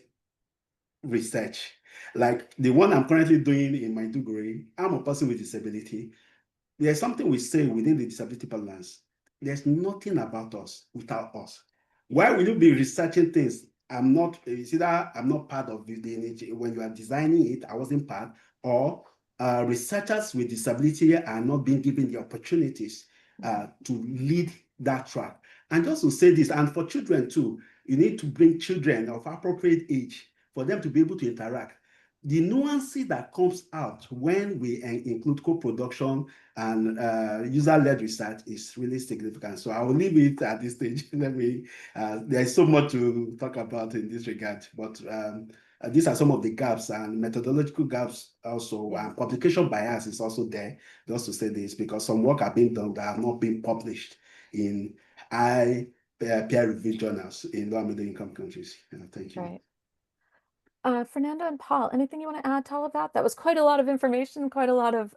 research. Like the one I'm currently doing in my degree, I'm a person with disability. There's something we say within the disability balance. There's nothing about us without us. Why will you be researching things? I'm not, it's either I'm not part of the DNA. When you are designing it, I wasn't part, or researchers with disability are not being given the opportunities to lead that track. And just to say this, and for children too, you need to bring children of appropriate age for them to be able to interact. The nuances that comes out when we include co-production and user-led research is really significant. So I will leave it at this stage. There's so much to talk about in this regard, but these are some of the gaps and methodological gaps also. Publication bias is also there, just to say this, because some work have been done that have not been published in high peer-reviewed journals in low and middle income countries. Thank you. Right. Fernando and Paul, anything you want to add to all of that? That was quite a lot of information, quite a lot of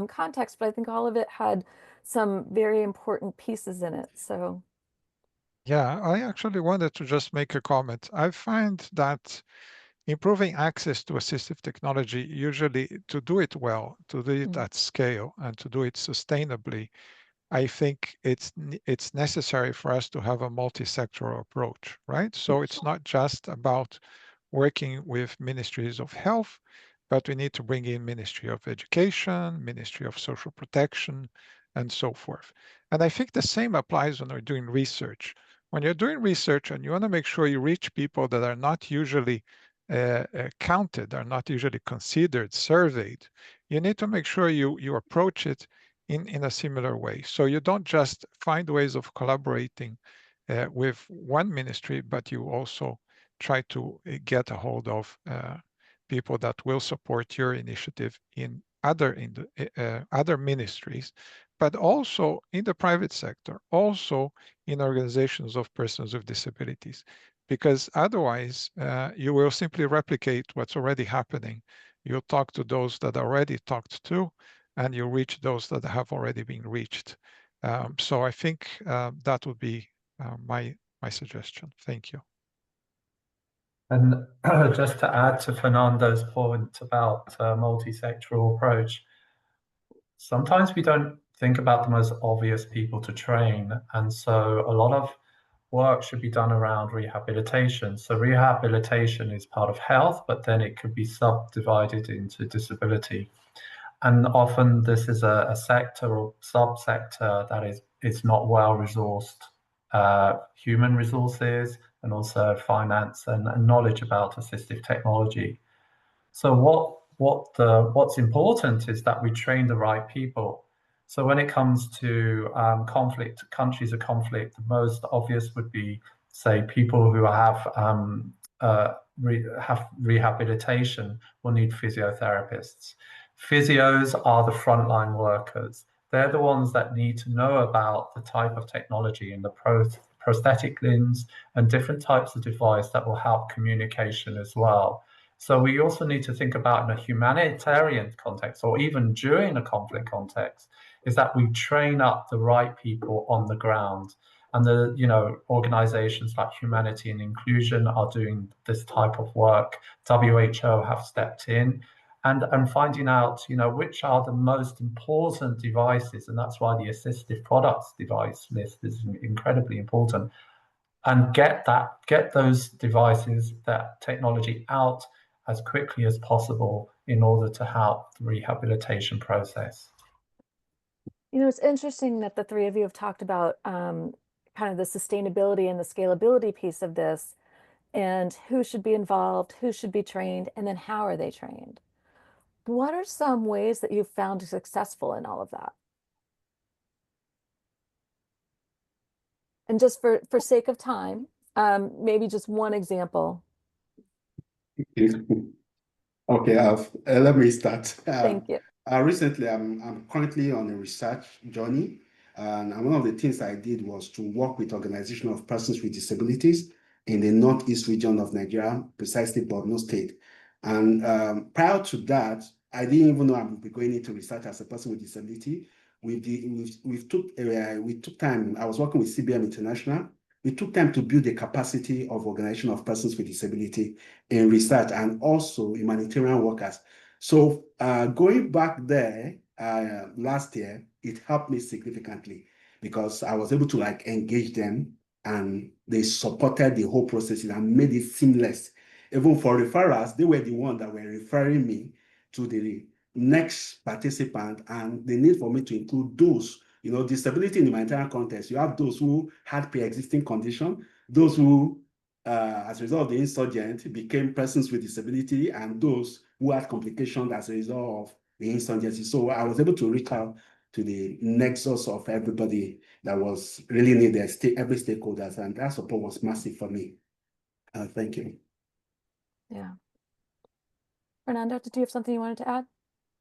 context, but I think all of it had some very important pieces in it. So, Yeah, I actually wanted to just make a comment. I find that improving access to assistive technology, usually to do it well, to do it at scale, and to do it sustainably, I think it's necessary for us to have a multi-sectoral approach, right? So it's not just about working with ministries of health, but we need to bring in Ministry of Education, Ministry of Social Protection, and so forth. And I think the same applies when we're doing research. When you're doing research and you want to make sure you reach people that are not usually counted, are not usually considered, surveyed, you need to make sure you approach it in a similar way. So you don't just find ways of collaborating with one ministry, but you also try to get a hold of people that will support your initiative in other ministries, but also in the private sector, also in organizations of persons with disabilities, because otherwise you will simply replicate what's already happening. You'll talk to those that are already talked to, and you reach those that have already been reached. So I think that would be my suggestion. Thank you. And just to add to Fernando's point about a multi-sectoral approach, sometimes we don't think about the most obvious people to train. And so a lot of work should be done around rehabilitation. So rehabilitation is part of health, but then it could be subdivided into disability. And often this is a sector or subsector that is not well resourced, human resources and also finance and knowledge about assistive technology. So what what's important is that we train the right people. So when it comes to countries of conflict, the most obvious would be, say, people who have rehabilitation will need physiotherapists. Physios are the frontline workers. They're the ones that need to know about the type of technology in the prosthetic limbs and different types of device that will help communication as well. So we also need to think about in a humanitarian context, or even during a conflict context, is that we train up the right people on the ground. And the organizations like Humanity and Inclusion are doing this type of work. WHO have stepped in and finding out, which are the most important devices. And that's why the assistive products device list is incredibly important. And get those devices, that technology out as quickly as possible in order to help the rehabilitation process. It's interesting that the three of you have talked about kind of the sustainability and the scalability piece of this, and who should be involved, who should be trained, and then how are they trained? What are some ways that you've found successful in all of that? And just for sake of time, maybe just one example. Okay, let me start. Thank you. Recently, I'm currently on a research journey, and one of the things I did was to work with organization of persons with disabilities in the northeast region of Nigeria, precisely Borno State. And prior to that, I didn't even know I would be going into research as a person with disability. We took time. I was working with CBM International. We took time to build the capacity of organization of persons with disability in research and also humanitarian workers. So going back there last year, it helped me significantly because I was able to engage them, and they supported the whole process and made it seamless. Even for referrals, they were the ones that were referring me to the next participant, and the need for me to include those, disability in the humanitarian context. You have those who had pre-existing condition, those who, as a result of the insurgent, became persons with disability, and those who had complications as a result of the insurgency. So I was able to reach out to the nexus of everybody that was really needed, every stakeholders, and that support was massive for me. Thank you. Yeah. Fernando, did you have something you wanted to add?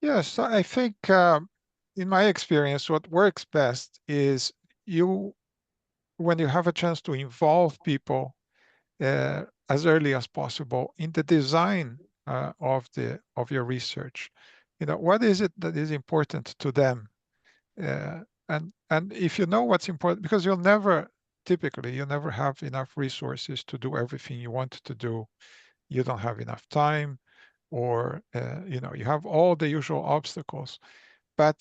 Yes, I think in my experience, what works best is when you have a chance to involve people as early as possible in the design of your research. What is it that is important to them? And if you know what's important, because you never have enough resources to do everything you want to do. You don't have enough time, or you have all the usual obstacles. But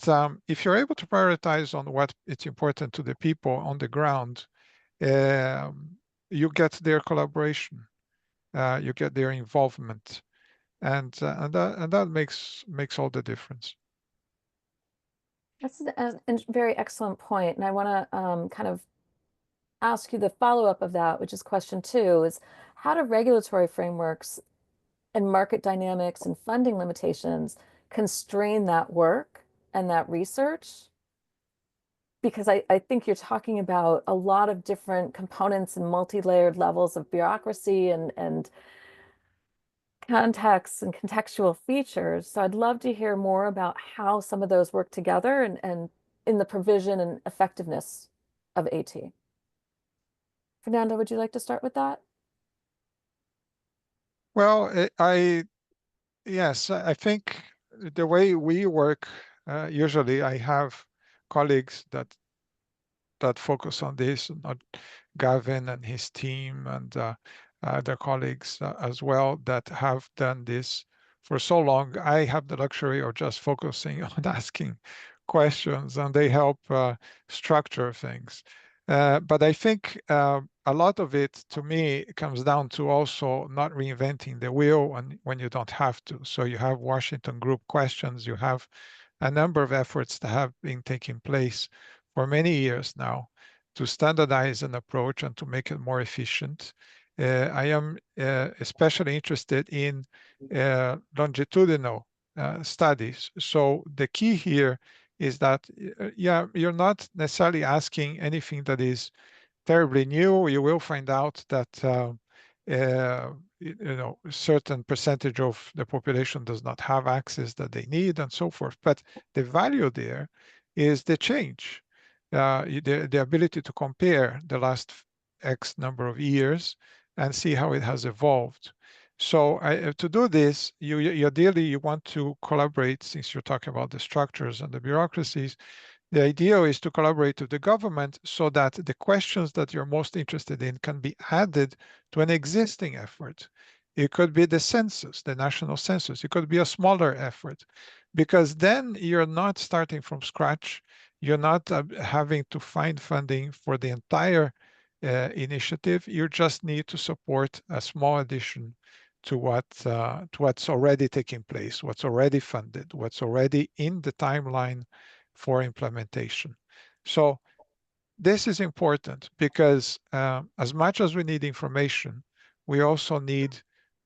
if you're able to prioritize on what it's important to the people on the ground, you get their collaboration, you get their involvement, and that makes all the difference. That's a very excellent point, and I want to kind of ask you the follow-up of that, which is question 2, is how do regulatory frameworks and market dynamics and funding limitations constrain that work and that research? Because I think you're talking about a lot of different components and multi-layered levels of bureaucracy and contexts and contextual features. So I'd love to hear more about how some of those work together and in the provision and effectiveness of AT. Fernando, would you like to start with that? Well, yes, I think the way we work, usually I have colleagues that focus on this, not Gavin and his team, and other colleagues as well that have done this for so long. I have the luxury of just focusing on asking questions, and they help structure things. But I think a lot of it, to me, comes down to also not reinventing the wheel when you don't have to. So you have Washington Group questions, you have a number of efforts that have been taking place for many years now to standardize an approach and to make it more efficient. I am especially interested in longitudinal studies. So the key here is that, yeah, you're not necessarily asking anything that is terribly new. You will find out that a certain percentage of the population does not have access that they need and so forth. But the value there is the change, the ability to compare the last X number of years and see how it has evolved. So to do this, ideally you want to collaborate, since you're talking about the structures and the bureaucracies. The idea is to collaborate with the government so that the questions that you're most interested in can be added to an existing effort. It could be the census, the national census. It could be a smaller effort, because then you're not starting from scratch. You're not having to find funding for the entire initiative. You just need to support a small addition to what's already taking place, what's already funded, what's already in the timeline for implementation. So this is important because as much as we need information, we also need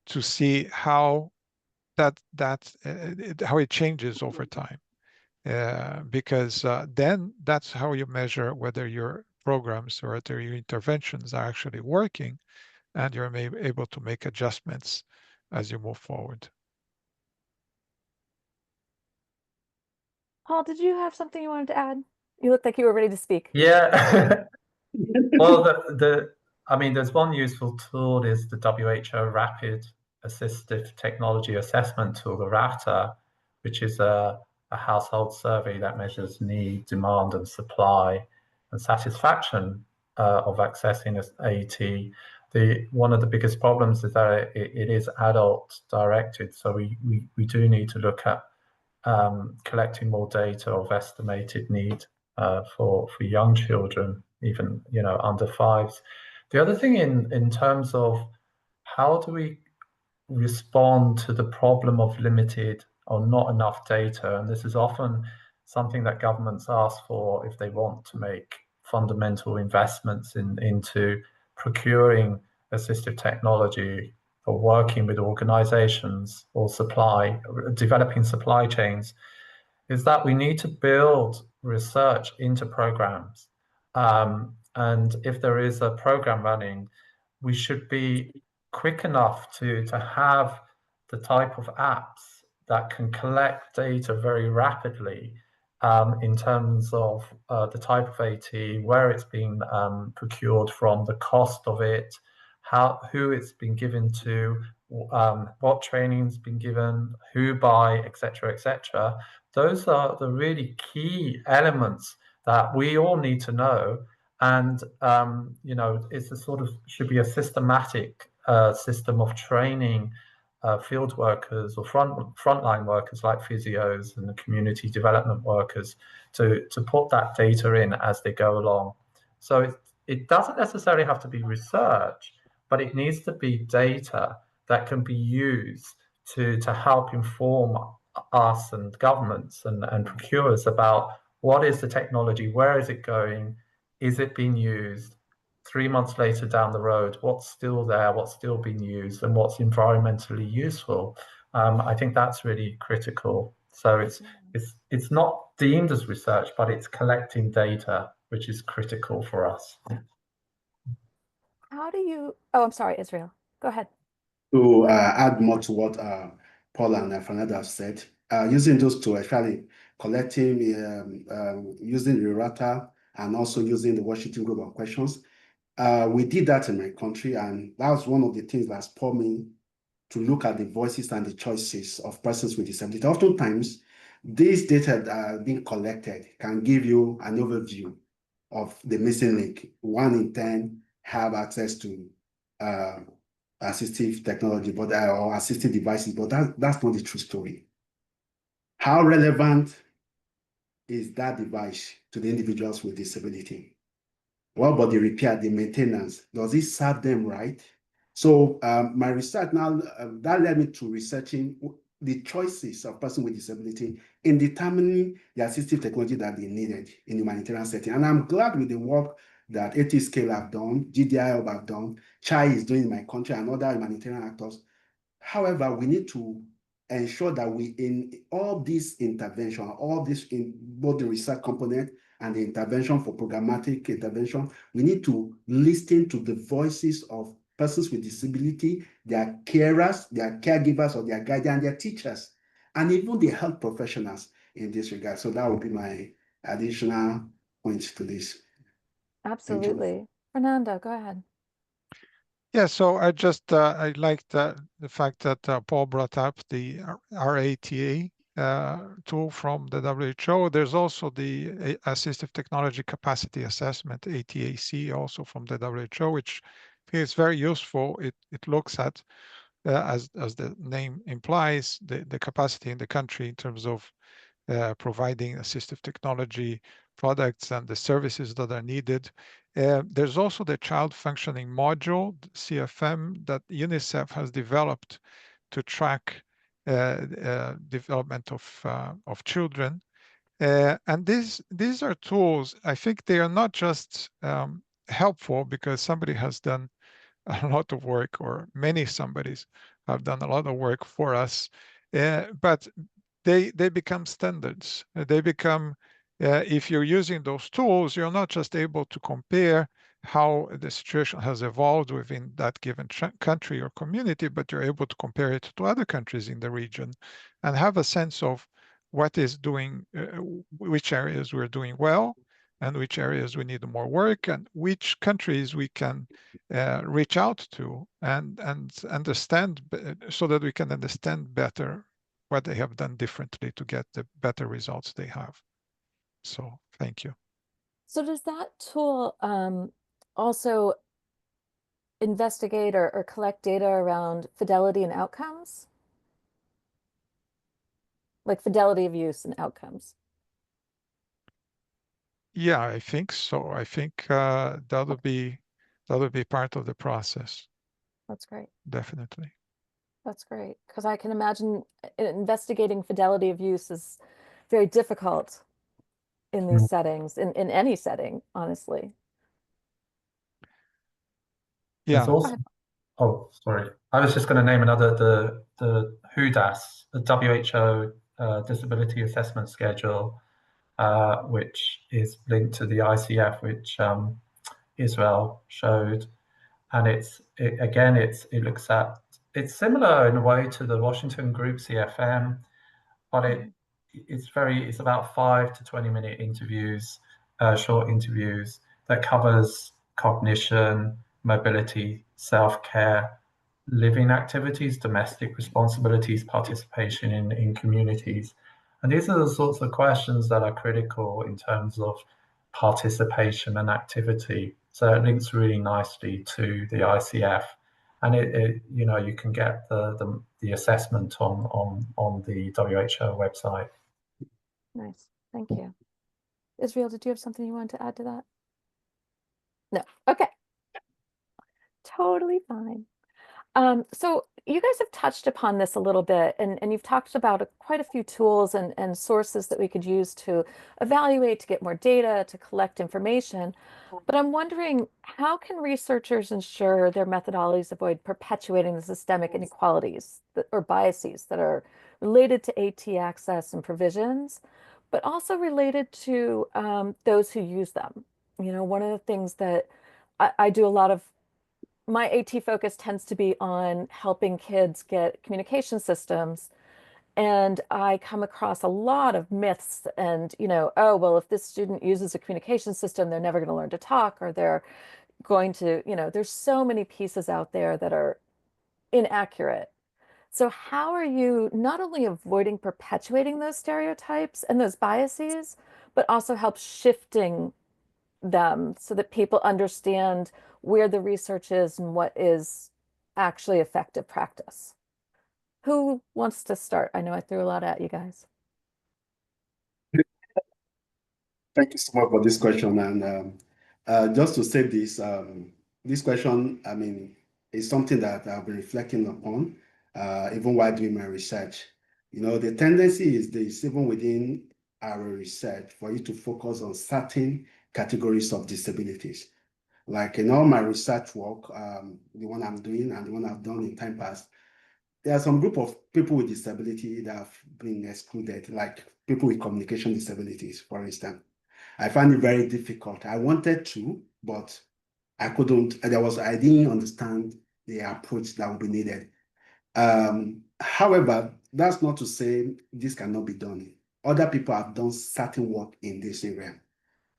to see how how it changes over time, because then that's how you measure whether your programs or whether your interventions are actually working, and you're able to make adjustments as you move forward. Paul, did you have something you wanted to add? You looked like you were ready to speak. Yeah. Well, I mean, there's one useful tool is the WHO Rapid Assistive Technology Assessment Tool, the RATA, which is a household survey that measures need, demand, and supply and satisfaction of accessing AET. One of the biggest problems is that it is adult directed, so we do need to look at collecting more data of estimated need for young children, even under fives. The other thing in terms of how do we respond to the problem of limited or not enough data, and this is often something that governments ask for if they want to make fundamental investments into procuring assistive technology or working with organizations or developing supply chains, is that we need to build research into programs. And if there is a program running, we should be quick enough to have the type of apps that can collect data very rapidly in terms of the type of AT, where it's being procured from, the cost of it, who it's been given to, what training's been given, who by, etc., etc. Those are the really key elements that we all need to know. And, it's should be a systematic system of training field workers or frontline workers like physios and the community development workers to put that data in as they go along. So it doesn't necessarily have to be research, but it needs to be data that can be used to help inform us and governments and procurers about what is the technology, where is it going, is it being used? 3 months later down the road, what's still there, what's still being used, and what's environmentally useful? I think that's really critical. So it's not deemed as research, but it's collecting data, which is critical for us. How do you? Oh, I'm sorry, Israel. Go ahead. To add more to what Paul and Fernanda have said, using those two, actually collecting, using the RATA and also using the Washington Group of Questions. We did that in my country, and that was one of the things that spurred me to look at the voices and the choices of persons with disability. Oftentimes, these data that are being collected can give you an overview of the missing link. 1 in 10 have access to assistive technology, but or assistive devices, but that's not the true story. How relevant is that device to the individuals with disability? What about the repair, the maintenance? Does it serve them right? So my research now, that led me to researching the choices of persons with disability in determining the assistive technology that they needed in the humanitarian setting. And I'm glad with the work that AT-Scale have done, GDI have done, CHI is doing in my country, and other humanitarian actors. However, we need to ensure that we, in all this intervention, all this in both the research component and the intervention for programmatic intervention, we need to listen to the voices of persons with disability, their carers, their caregivers, or their guardians, their teachers, and even the health professionals in this regard. So that would be my additional point to this. Absolutely. Fernando, go ahead. Yeah, so I liked the fact that Paul brought up the RATA tool from the WHO. There's also the Assistive Technology Capacity Assessment, ATAC, also from the WHO, which is very useful. It looks at, as the name implies, the capacity in the country in terms of providing assistive technology products and the services that are needed. There's also the child functioning module, CFM, that UNICEF has developed to track development of children. And these are tools. I think they are not just helpful because somebody has done a lot of work, or many somebodies have done a lot of work for us, but they become standards. They become, if you're using those tools, you're not just able to compare how the situation has evolved within that given country or community, but you're able to compare it to other countries in the region and have a sense of what is doing, which areas we're doing well and which areas we need more work, and which countries we can reach out to and understand, so that we can understand better what they have done differently to get the better results they have. So thank you. So does that tool also investigate or collect data around fidelity and outcomes? Like fidelity of use and outcomes? Yeah, I think so. I think that'll be part of the process. That's great. Definitely. That's great. Because I can imagine investigating fidelity of use is very difficult in these settings, in any setting, honestly. There's Yeah. also, oh, sorry. I was just going to name another, the HUDAS, the WHO Disability Assessment Schedule, which is linked to the ICF, which Israel showed. And it looks at, it's similar in a way to the Washington Group CFM, but it's about 5 to 20-minute interviews, short interviews that covers cognition, mobility, self-care, living activities, domestic responsibilities, participation in communities. And these are the sorts of questions that are critical in terms of participation and activity. So it links really nicely to the ICF. And you can get the assessment on the WHO website. Nice. Thank you. Israel, did you have something you wanted to add to that? No. Okay. Totally fine. So you guys have touched upon this a little bit, and you've talked about quite a few tools and sources that we could use to evaluate, to get more data, to collect information. But I'm wondering, how can researchers ensure their methodologies avoid perpetuating the systemic inequalities or biases that are related to AT access and provisions, but also related to those who use them? One of the things that I do a lot of, my AT focus tends to be on helping kids get communication systems. And I come across a lot of myths and, oh, well, if this student uses a communication system, they're never going to learn to talk, or they're going to, there's so many pieces out there that are inaccurate. So how are you not only avoiding perpetuating those stereotypes and those biases, but also help shifting them so that people understand where the research is and what is actually effective practice? Who wants to start? I know I threw a lot at you guys. Thank you so much for this question. And just to say this, this question, I mean, is something that I've been reflecting upon, even while doing my research. The tendency is this, even within our research, for you to focus on certain categories of disabilities. Like in all my research work, the one I'm doing and the one I've done in time past, there are some group of people with disability that have been excluded, like people with communication disabilities, for instance. I find it very difficult. I wanted to, but I couldn't. I didn't understand the approach that would be needed. However, that's not to say this cannot be done. Other people have done certain work in this area.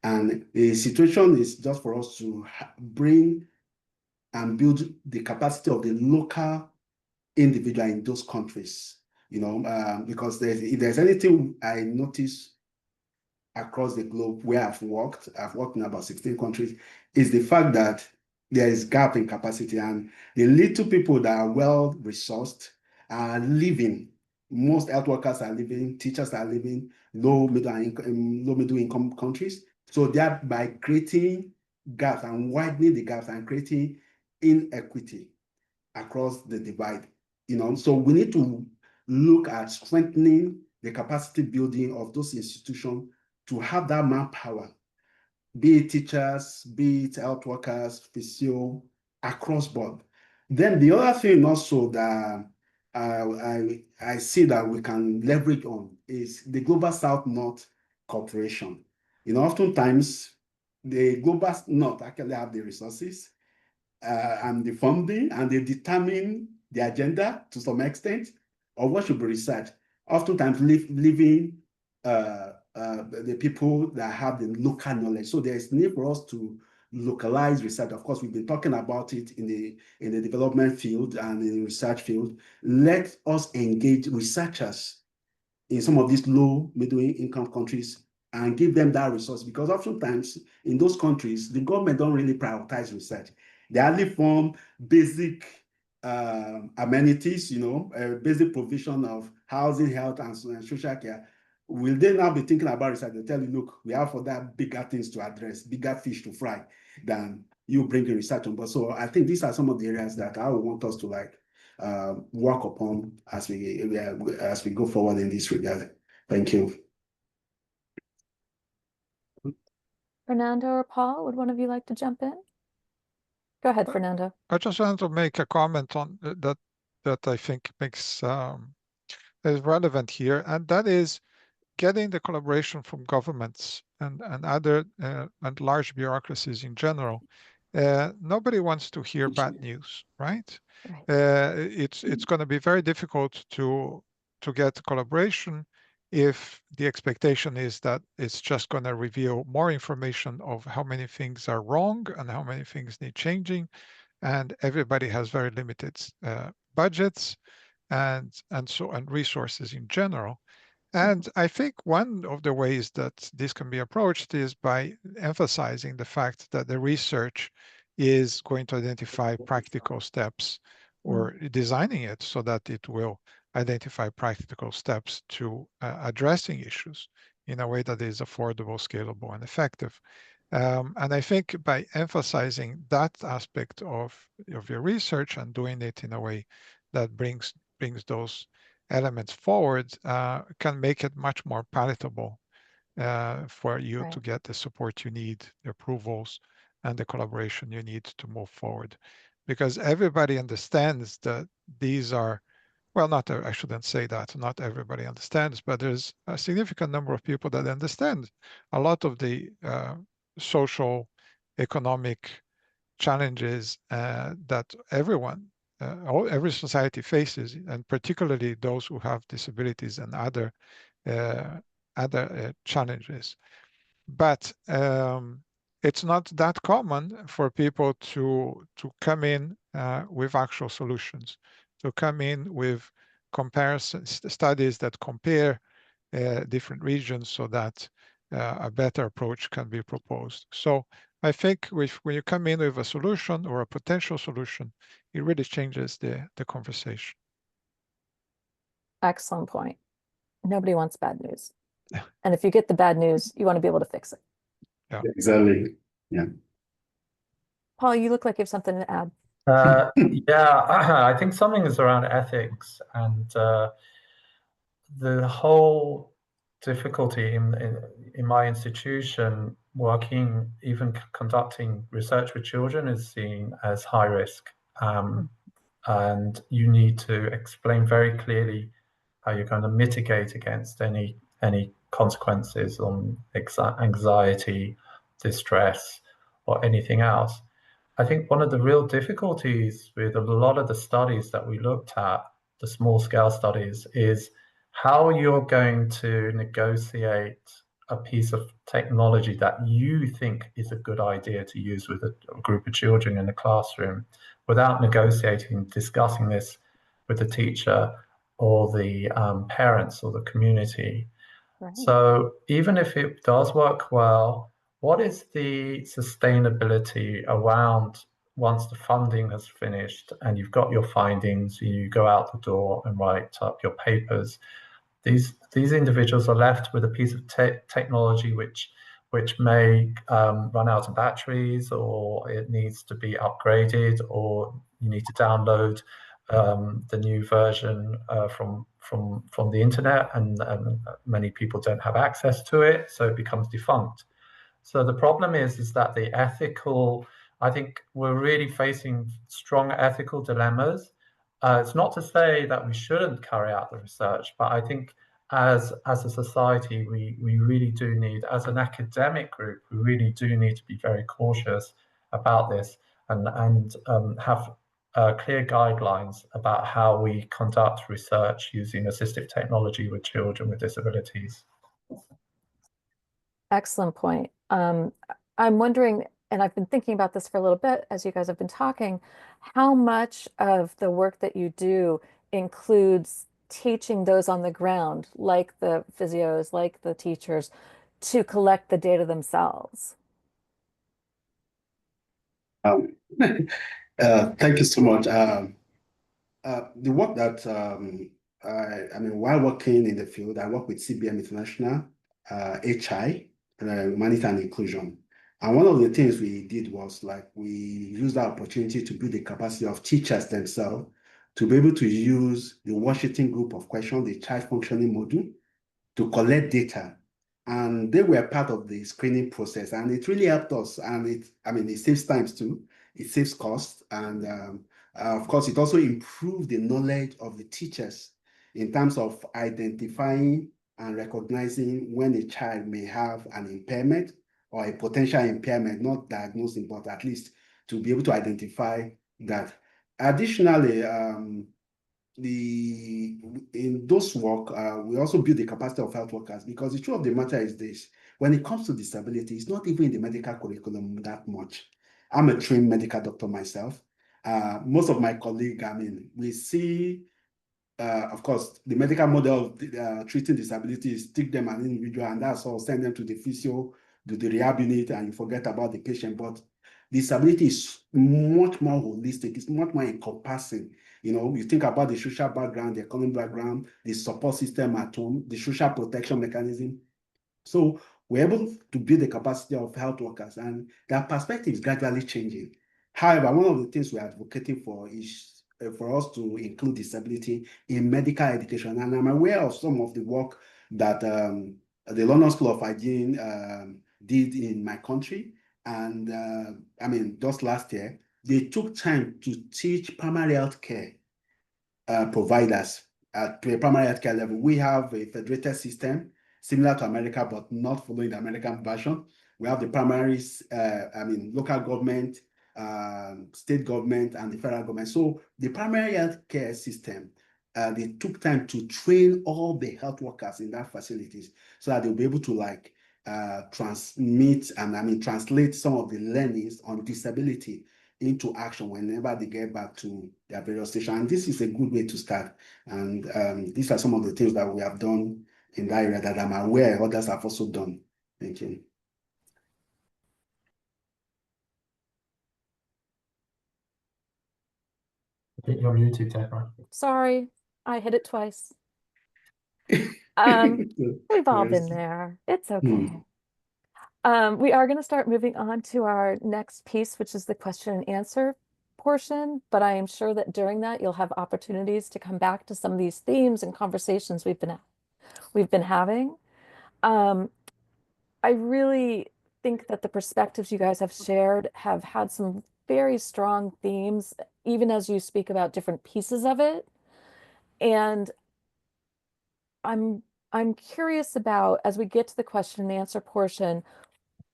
And the situation is just for us to bring and build the capacity of the local individual in those countries, because if there's anything I notice across the globe where I've worked in about 16 countries, is the fact that there is gap in capacity, and the little people that are well resourced are living. Most health workers are living, teachers are living low middle income countries. So by creating gaps and widening the gaps and creating inequity across the divide, so we need to look at strengthening the capacity building of those institutions to have that manpower, be it teachers, be it health workers, physio, across board. Then the other thing also that I see that we can leverage on is the Global South-North cooperation. Oftentimes the Global North actually have the resources and the funding, and they determine the agenda to some extent of what should be researched. Oftentimes leaving the people that have the local knowledge. So there's need for us to localize research. Of course, we've been talking about it in the development field and in the research field. Let us engage researchers in some of these low middle income countries and give them that resource, because oftentimes in those countries, the government don't really prioritize research. They only form basic amenities, basic provision of housing, health, and social care. Will they now be thinking about research? They tell you, look, we have for that bigger things to address, bigger fish to fry than you bringing research on board. So I think these are some of the areas that I would want us to work upon as we go forward in this regard. Thank you. Fernando or Paul, would one of you like to jump in? Go ahead, Fernando. I just want to make a comment on that I think is relevant here, and that is getting the collaboration from governments and other and large bureaucracies in general. Nobody wants to hear bad news, right? Right. It's going to be very difficult to get collaboration if the expectation is that it's just going to reveal more information of how many things are wrong and how many things need changing, and everybody has very limited budgets and resources in general. And I think one of the ways that this can be approached is by emphasizing the fact that the research is going to identify practical steps, or designing it so that it will identify practical steps to addressing issues in a way that is affordable, scalable, and effective. And I think by emphasizing that aspect of your research and doing it in a way that brings those elements forward can make it much more palatable for you to get the support you need, the approvals, and the collaboration you need to move forward. Because everybody understands that these are, well, I shouldn't say that, not everybody understands, but there's a significant number of people that understand a lot of the social, economic challenges that every society faces, and particularly those who have disabilities and other challenges. But it's not that common for people to come in with actual solutions, to come in with comparison studies that compare different regions so that a better approach can be proposed. So I think when you come in with a solution or a potential solution, it really changes the conversation. Excellent point. Nobody wants bad news. And if you get the bad news, you want to be able to fix it. Yeah. Exactly. Yeah. Paul, you look like you have something to add. Yeah, I think something is around ethics and the whole difficulty in my institution working, even conducting research with children, is seen as high risk. and you need to explain very clearly how you're going to mitigate against any consequences on anxiety, distress, or anything else. I think one of the real difficulties with a lot of the studies that we looked at, the small scale studies, is how you're going to negotiate a piece of technology that you think is a good idea to use with a group of children in a classroom without negotiating, discussing this with the teacher or the parents or the community. Right. So even if it does work well, what is the sustainability around once the funding has finished and you've got your findings, you go out the door and write up your papers? These individuals are left with a piece of technology which may run out of batteries, or it needs to be upgraded, or you need to download the new version from the internet, and many people don't have access to it, so it becomes defunct. So the problem is that the ethical, I think we're really facing strong ethical dilemmas. It's not to say that we shouldn't carry out the research, but I think as a society, we really do need, as an academic group, we really do need to be very cautious about this and have clear guidelines about how we conduct research using assistive technology with children with disabilities. Excellent point. I'm wondering, and I've been thinking about this for a little bit as you guys have been talking, how much of the work that you do includes teaching those on the ground, like the physios, like the teachers, to collect the data themselves? Thank you so much. The work that while working in the field, I work with CBM International, HI, Humanity and Inclusion. And one of the things we did was we used that opportunity to build the capacity of teachers themselves to be able to use the Washington group of questions, the child functioning module, to collect data. And they were part of the screening process, and it really helped us. And it saves time too, it saves costs, and of course, it also improved the knowledge of the teachers in terms of identifying and recognizing when a child may have an impairment or a potential impairment, not diagnosing, but at least to be able to identify that. Additionally, in those work, we also build the capacity of health workers, because the truth of the matter is this: when it comes to disability, it's not even in the medical curriculum that much. I'm a trained medical doctor myself. Most of my colleagues, we see, of course, the medical model of treating disability is take them an individual, and that's all, send them to the physio, do the rehab unit, and you forget about the patient. But disability is much more holistic, it's much more encompassing. You think about the social background, the economic background, the support system at home, the social protection mechanism. So we're able to build the capacity of health workers, and that perspective is gradually changing. However, one of the things we're advocating for is for us to include disability in medical education. And I'm aware of some of the work that the London School of Hygiene did in my country. And just last year, they took time to teach primary health care providers at primary health care level. We have a federated system similar to America, but not following the American version. We have the primaries, local government, state government, and the federal government. So the primary health care system, they took time to train all the health workers in that facilities so that they'll be able to transmit and translate some of the learnings on disability into action whenever they get back to their various stations. And this is a good way to start. And these are some of the things that we have done in that area that I'm aware others have also done. Thank you. I think you're muted, Deborah. Sorry, I hit it twice. We've all been there. It's okay. We are going to start moving on to our next piece, which is the question and answer portion, but I am sure that during that you'll have opportunities to come back to some of these themes and conversations we've been having. I really think that the perspectives you guys have shared have had some very strong themes, even as you speak about different pieces of it. And I'm curious about, as we get to the question and answer portion,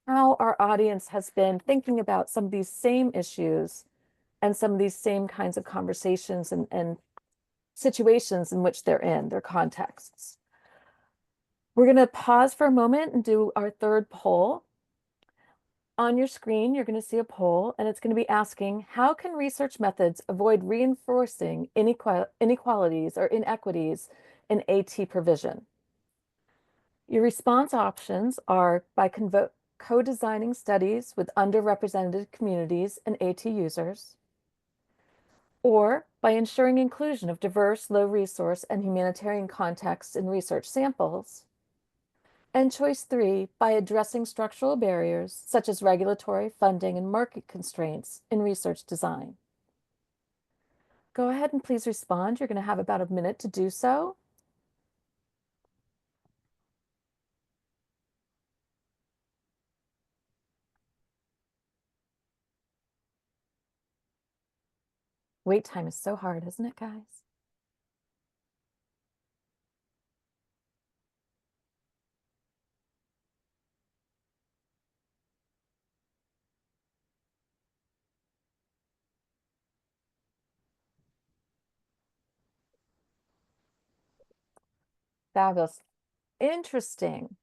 how our audience has been thinking about some of these same issues and some of these same kinds of conversations and situations in which they're in, their contexts. We're going to pause for a moment and do our third poll. On your screen, you're going to see a poll, and it's going to be asking, how can research methods avoid reinforcing inequalities or inequities in AT provision? Your response options are by co-designing studies with underrepresented communities and AT users, or by ensuring inclusion of diverse, low-resource, and humanitarian contexts in research samples. And choice 3, by addressing structural barriers such as regulatory, funding, and market constraints in research design. Go ahead and please respond. You're going to have about a minute to do so. Wait time is so hard, isn't it, guys? Fabulous. Interesting.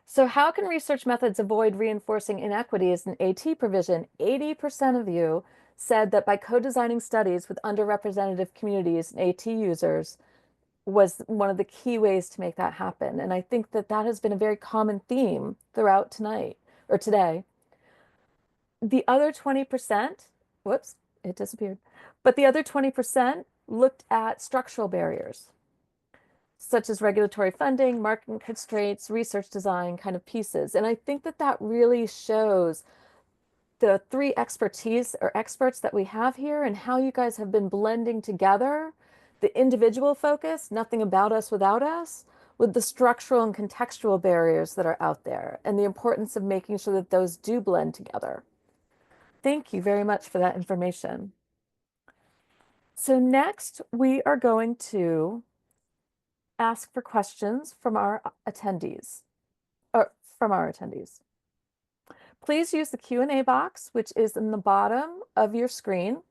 So how can research methods avoid reinforcing inequities in AT provision? 80% of you said that by co-designing studies with underrepresented communities and AT users was one of the key ways to make that happen. And I think that that has been a very common theme throughout tonight or today. The other 20%, whoops, it disappeared. But the other 20% looked at structural barriers, such as regulatory funding, market constraints, research design kind of pieces. And I think that that really shows the three expertise or experts that we have here and how you guys have been blending together the individual focus, nothing about us without us, with the structural and contextual barriers that are out there and the importance of making sure that those do blend together. Thank you very much for that information. So next, we are going to ask for questions from our attendees, Please use the Q&A box, which is in the bottom of your screen,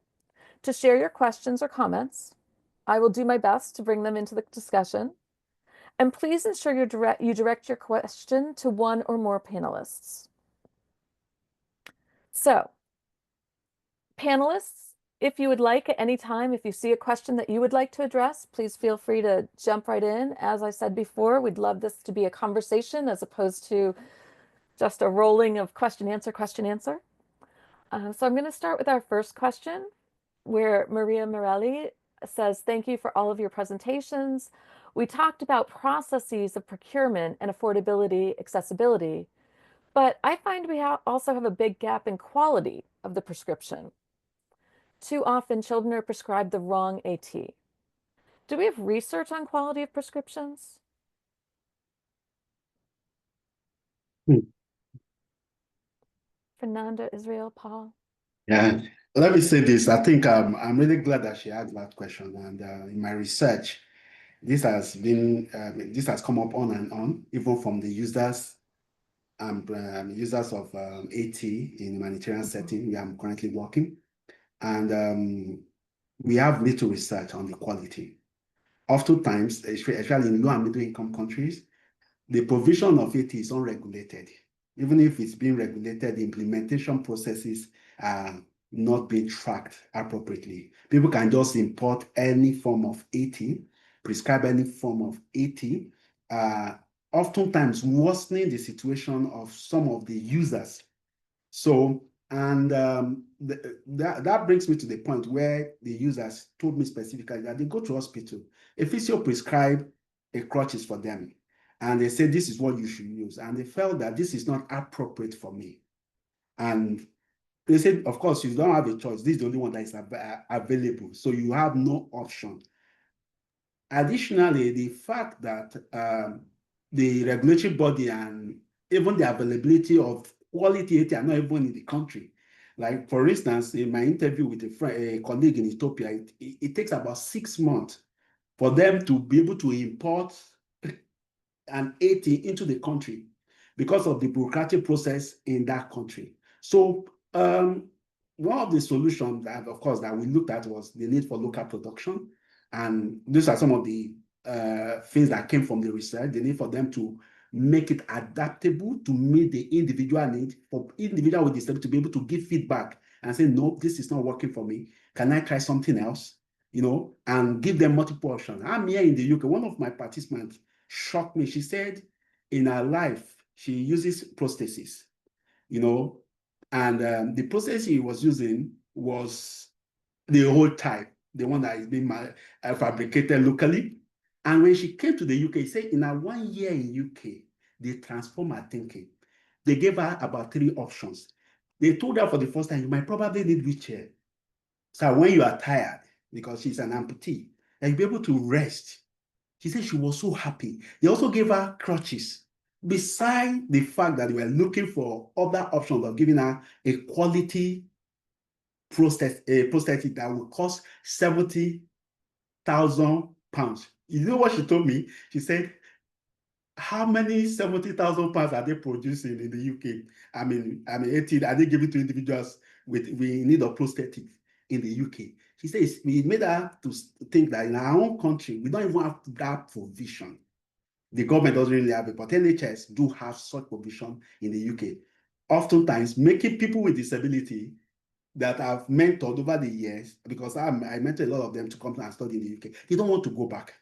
to share your questions or comments. I will do my best to bring them into the discussion. And please ensure you direct your question to one or more panelists. So, panelists, if you would like at any time, if you see a question that you would like to address, please feel free to jump right in. As I said before, we'd love this to be a conversation as opposed to just a rolling of question, answer, question, answer. So I'm going to start with our first question, where Maria Morelli says, thank you for all of your presentations. We talked about processes of procurement and affordability, accessibility, but I find we also have a big gap in quality of the prescription. Too often, children are prescribed the wrong AT. Do we have research on quality of prescriptions? Fernanda, Israel, Paul? Yeah, let me say this. I think I'm really glad that she asked that question. And in my research, this has come up on and on, even from the users and users of AT in humanitarian setting where I'm currently working. And we have little research on the quality. Oftentimes, especially in low and middle income countries, the provision of AT is unregulated. Even if it's being regulated, the implementation processes are not being tracked appropriately. People can just import any form of AT, prescribe any form of AT, oftentimes worsening the situation of some of the users. So, and that brings me to the point where the users told me specifically that they go to hospital. A physio prescribe a crutches for them, and they say, this is what you should use. And they felt that this is not appropriate for me. And they said, of course, you don't have a choice. This is the only one that is available. So you have no option. Additionally, the fact that the regulatory body and even the availability of quality AT are not even in the country, Like, for instance, in my interview with a colleague in Ethiopia, it takes about 6 months for them to be able to import an AT into the country because of the bureaucratic process in that country. So one of the solutions that, of course, that we looked at was the need for local production. And these are some of the things that came from the research, the need for them to make it adaptable to meet the individual need, for individual with disability to be able to give feedback and say, no, this is not working for me. Can I try something else? You know, and give them multiple options. I'm here in the UK. One of my participants shocked me. She said in her life, she uses prosthesis, you know, and the prosthesis she was using was the old type, the one that is being fabricated locally. And when she came to the UK, she said in her 1 year in UK, they transformed her thinking. They gave her about 3 options. They told her for the first time, you might probably need wheelchair. So when you are tired, because she's an amputee, and you'll be able to rest. She said she was so happy. They also gave her crutches. Beside the fact that they were looking for other options of giving her a quality prosthetic that would cost £70,000. You know what she told me? She said, how many £70,000 are they producing in the UK? I mean, 18, are they giving to individuals with need of prosthetics in the UK? She says we made her to think that in our own country, we don't even have that provision. The government doesn't really have it, but NHS do have such provision in the UK. Oftentimes, making people with disability that I've mentored over the years, because I mentored a lot of them to come and study in the UK, they don't want to go back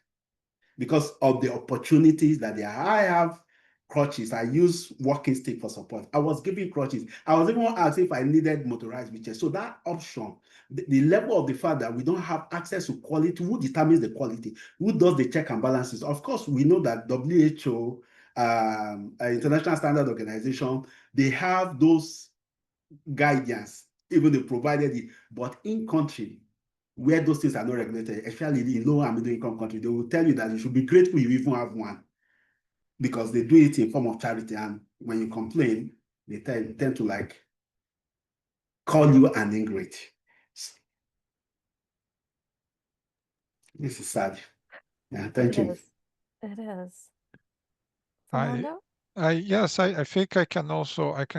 because of the opportunities that they are. I have crutches. I use walking stick for support. I was giving crutches. I was even asked if I needed motorized wheelchair. So that option, the level of the fact that we don't have access to quality, who determines the quality? Who does the check and balances? Of course, we know that WHO, International Standard Organization, they have those guidance, even they provided it. But in country, where those things are not regulated, especially in low and middle income countries, they will tell you that you should be grateful you even have one, because they do it in form of charity. And when you complain, they tend to like call you an ingrate. This is sad. Yeah, thank you. It is. I, Fernando? yes, I think I can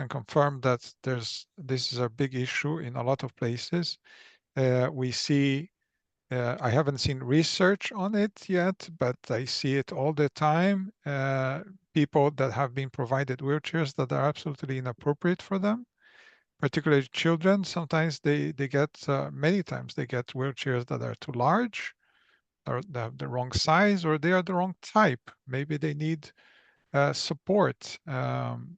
confirm that this is a big issue in a lot of places. We see, I haven't seen research on it yet, but I see it all the time. People that have been provided wheelchairs that are absolutely inappropriate for them, particularly children. Sometimes they get, many times they get wheelchairs that are too large, or the wrong size, or they are the wrong type. Maybe they need support, and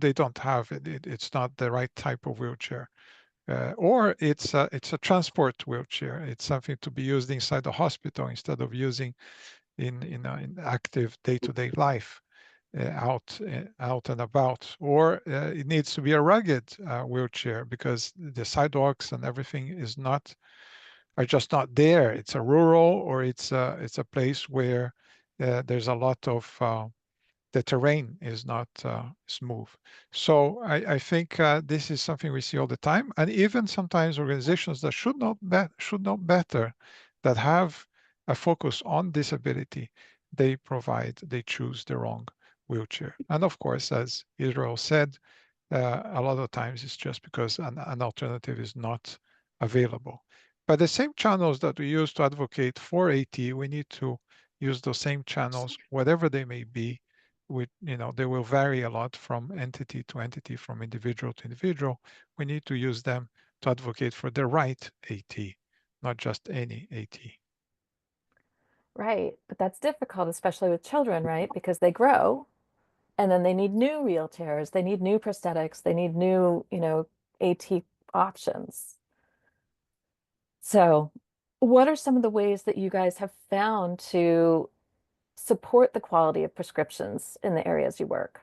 they don't have it. It's not the right type of wheelchair. Or it's a transport wheelchair. It's something to be used inside the hospital instead of using in active day-to-day life, out and about. Or it needs to be a rugged wheelchair, because the sidewalks and everything are just not there. It's a rural, or it's a place where there's a lot of the terrain is not smooth. So I think this is something we see all the time, and even sometimes organizations that should know better, that have a focus on disability, they choose the wrong wheelchair. And of course, as Israel said, a lot of times it's just because an alternative is not available. But the same channels that we use to advocate for AT, we need to use those same channels, whatever they may be. They will vary a lot from entity to entity, from individual to individual. We need to use them to advocate for the right AT, not just any AT. Right, but that's difficult, especially with children, right? Because they grow and then they need new wheelchairs, they need new prosthetics, they need new, AT options. So, what are some of the ways that you guys have found to support the quality of prescriptions in the areas you work?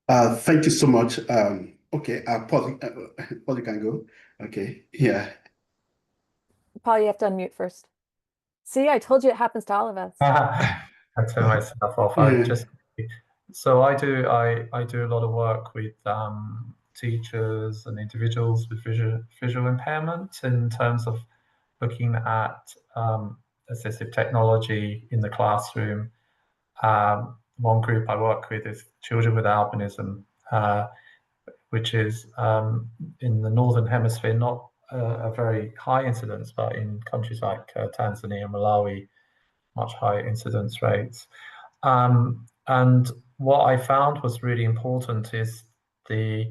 Thank you so much. Okay, Paul, Paul, you can go. Okay, yeah. Paul, you have to unmute first. See, I told you it happens to all of us. I turn myself off. I just So I do a lot of work with teachers and individuals with visual impairment in terms of looking at assistive technology in the classroom. One group I work with is children with albinism, which is in the Northern Hemisphere, not a very high incidence, but in countries like Tanzania, Malawi, much higher incidence rates. And what I found was really important is the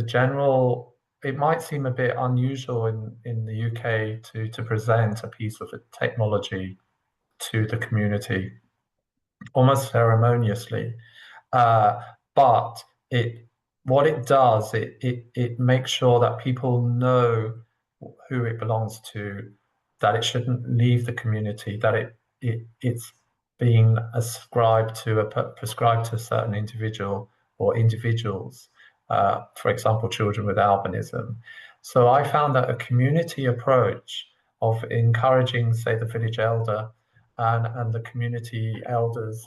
general. It might seem a bit unusual in the UK to present a piece of technology to the community, almost ceremoniously. But what it does, it makes sure that people know who it belongs to, that it shouldn't leave the community, that it's being prescribed to a certain individual or individuals, for example, children with albinism. So I found that a community approach of encouraging, say, the village elder and the community elders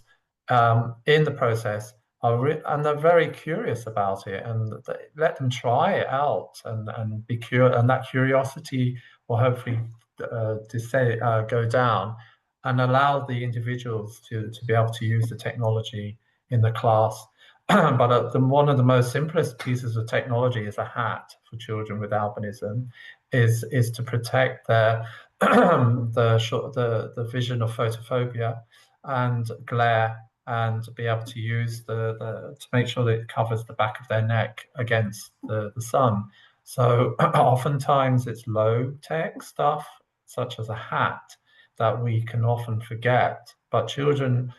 in the process and they're very curious about it, and let them try it out and be curious, and that curiosity will hopefully go down and allow the individuals to be able to use the technology in the class. But one of the most simplest pieces of technology is a hat for children with albinism, is to protect their the vision of photophobia and glare, and to be able to use to make sure that it covers the back of their neck against the sun. So oftentimes it's low tech stuff, such as a hat, that we can often forget. But children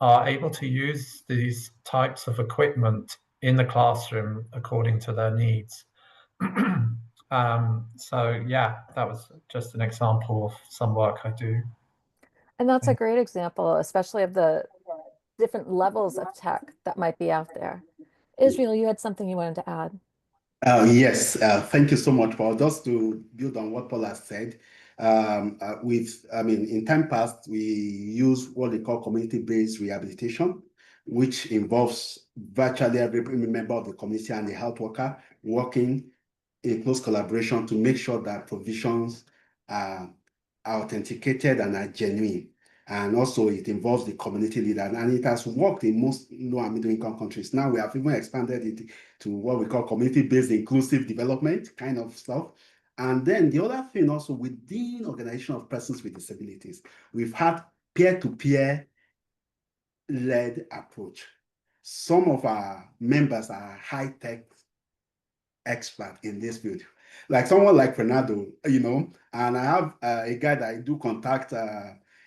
are able to use these types of equipment in the classroom according to their needs. So yeah, that was just an example of some work I do. And that's a great example, especially of the different levels of tech that might be out there. Israel, you had something you wanted to add. Yes, thank you so much, Paul. Just to build on what Paul has said, in time past, we use what they call community-based rehabilitation, which involves virtually every member of the community and the health worker working in close collaboration to make sure that provisions are authenticated and are genuine. And also it involves the community leader, and it has worked in most low and middle income countries. Now we have even expanded it to what we call community-based inclusive development kind of stuff. And then the other thing also, within organization of persons with disabilities, we've had peer-to-peer led approach. Some of our members are high-tech expert in this field, like someone like Fernando, and I have a guy that I do contact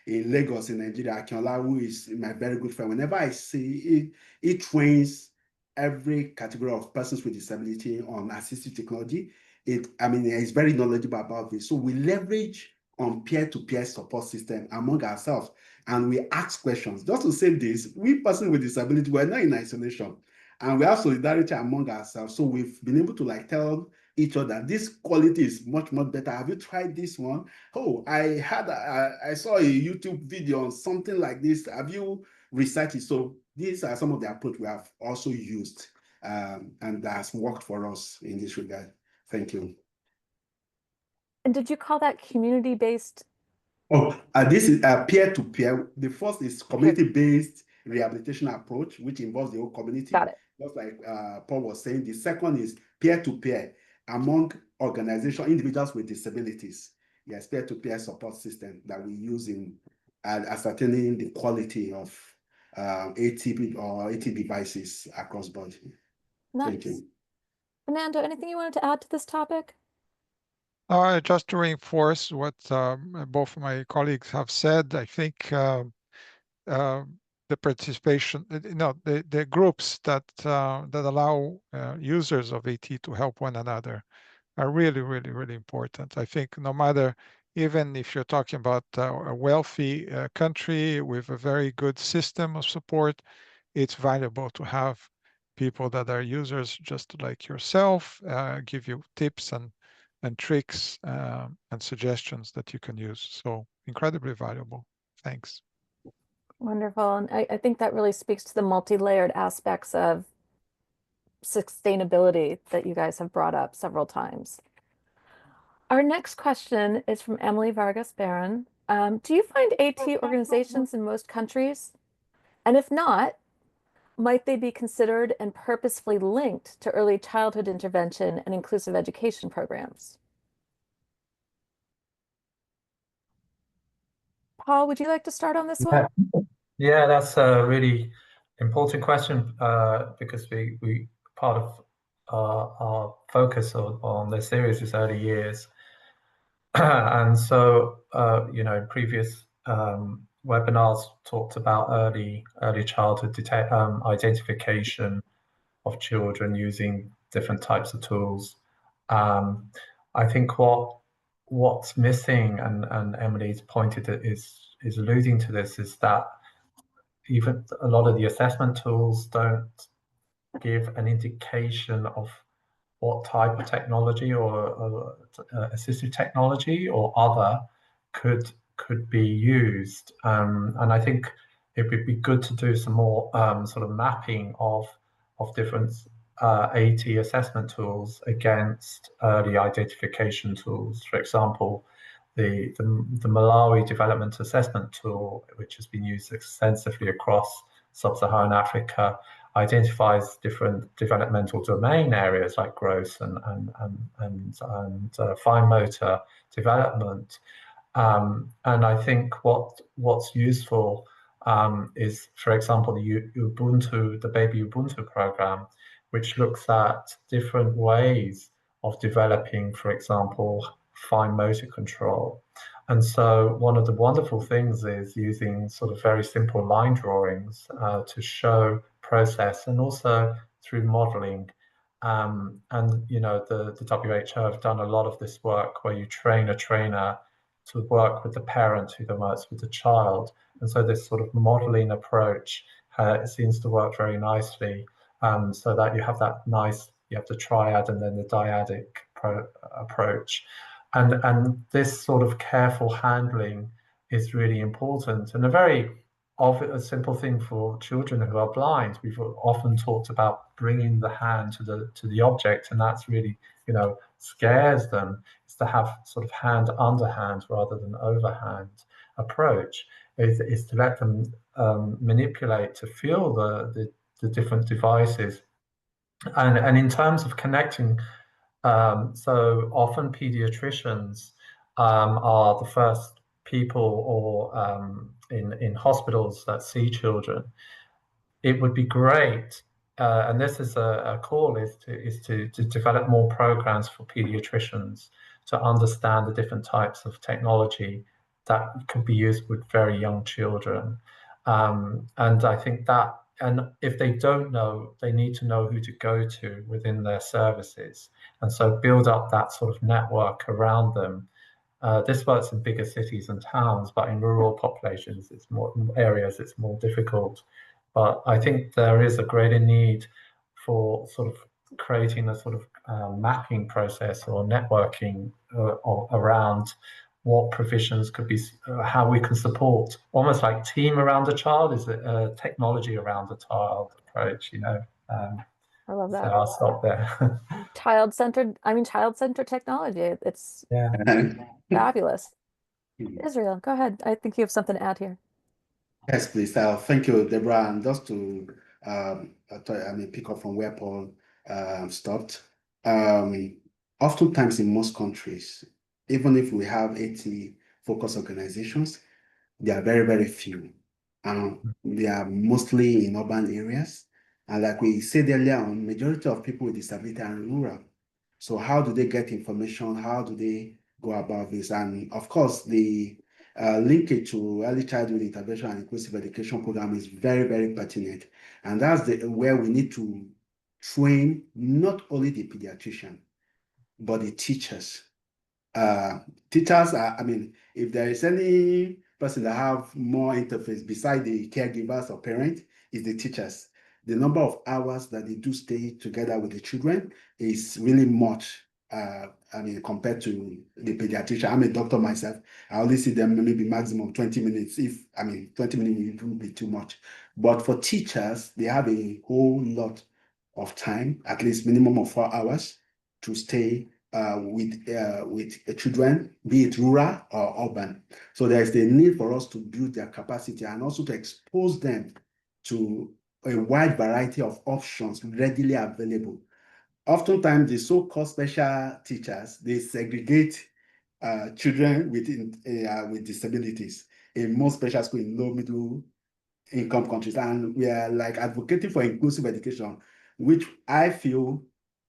in Lagos in Nigeria, Akinola, who is my very good friend. Whenever I see he trains every category of persons with disability on assistive technology. He's very knowledgeable about this. So we leverage on peer-to-peer support system among ourselves, and we ask questions. Just to say this, we persons with disability, we're not in isolation. And we have solidarity among ourselves. So we've been able to tell each other, this quality is much, much better. Have you tried this one? Oh, I saw a YouTube video on something like this. Have you researched it? So these are some of the approach we have also used, and that has worked for us in this regard. Thank you. And did you call that community-based? Oh, this is peer-to-peer. The first is community-based rehabilitation approach, which involves the whole community. Got it. Just like Paul was saying. The second is peer-to-peer among organizations, individuals with disabilities. Yes, peer-to-peer support system that we use in ascertaining the quality of ATP or AT devices across board. Nice. Thank you. Fernando, anything you wanted to add to this topic? Just to reinforce what both my colleagues have said, I think the participation, the groups that allow users of AT to help one another are really, really, really important. I think no matter, even if you're talking about a wealthy country with a very good system of support, it's valuable to have people that are users just like yourself, give you tips and tricks and suggestions that you can use. So incredibly valuable. Thanks. Wonderful. And I think that really speaks to the multi-layered aspects of sustainability that you guys have brought up several times. Our next question is from Emily Vargas Barron. Do you find AT organizations in most countries? And if not, might they be considered and purposefully linked to early childhood intervention and inclusive education programs? Paul, would you like to start on this one? Yeah, that's a really important question because we part of our focus on the series is early years. And so, in previous webinars talked about early childhood identification of children using different types of tools. I think what's missing, and Emily's pointed at is alluding to this, is that even a lot of the assessment tools don't give an indication of what type of technology or assistive technology or other could be used. And I think it would be good to do some more sort of mapping of different AT assessment tools against early identification tools. For example, the Malawi Development Assessment Tool, which has been used extensively across sub-Saharan Africa, identifies different developmental domain areas like growth and fine motor development. And I think what's useful is, for example, the Baby Ubuntu program, which looks at different ways of developing, for example, fine motor control. And so one of the wonderful things is using sort of very simple line drawings to show process, and also through modeling. And the WHO have done a lot of this work where you train a trainer to work with the parent who then works with the child. And so this sort of modeling approach seems to work very nicely, so that you have the triad and then the dyadic approach. And this sort of careful handling is really important, and a simple thing for children who are blind. We've often talked about bringing the hand to the object, and that's really, scares them, is to have sort of hand underhand rather than overhand approach, is to let them manipulate, to feel the different devices. And in terms of connecting, so often pediatricians are the first people or in hospitals that see children. It would be great, and this is a call, is to develop more programs for pediatricians to understand the different types of technology that can be used with very young children. And I think that, and if they don't know, they need to know who to go to within their services. And so build up that sort of network around them. This works in bigger cities and towns, but in rural populations, it's more difficult. But I think there is a greater need for sort of creating a sort of mapping process or networking around what provisions could be, how we can support, almost like team around a child, is a technology around a child approach, I love that. So I'll stop there. Child-centered technology. It's fabulous. Israel, go ahead. I think you have something to add here. Yes, please. Thank you, Deborah. And just to pick up from where Paul stopped. Oftentimes in most countries, even if we have 80 focus organizations, they are very, very few. They are mostly in urban areas. And like we said earlier on, majority of people with disability are rural. So how do they get information? How do they go about this? And of course, the linkage to early childhood intervention and inclusive education program is very, very pertinent. And that's where we need to train not only the pediatrician, but the teachers. Teachers are, if there is any person that have more interface beside the caregivers or parent, is the teachers. The number of hours that they do stay together with the children is really much. I mean, compared to the pediatrician. I'm a doctor myself. I only see them maybe maximum 20 minutes. 20 minutes would be too much. But for teachers, they have a whole lot of time, at least minimum of 4 hours, to stay with children, be it rural or urban. So there is the need for us to build their capacity and also to expose them to a wide variety of options readily available. Oftentimes, the so-called special teachers, they segregate children with disabilities in most special schools in low, middle income countries. And we are like advocating for inclusive education, which I feel,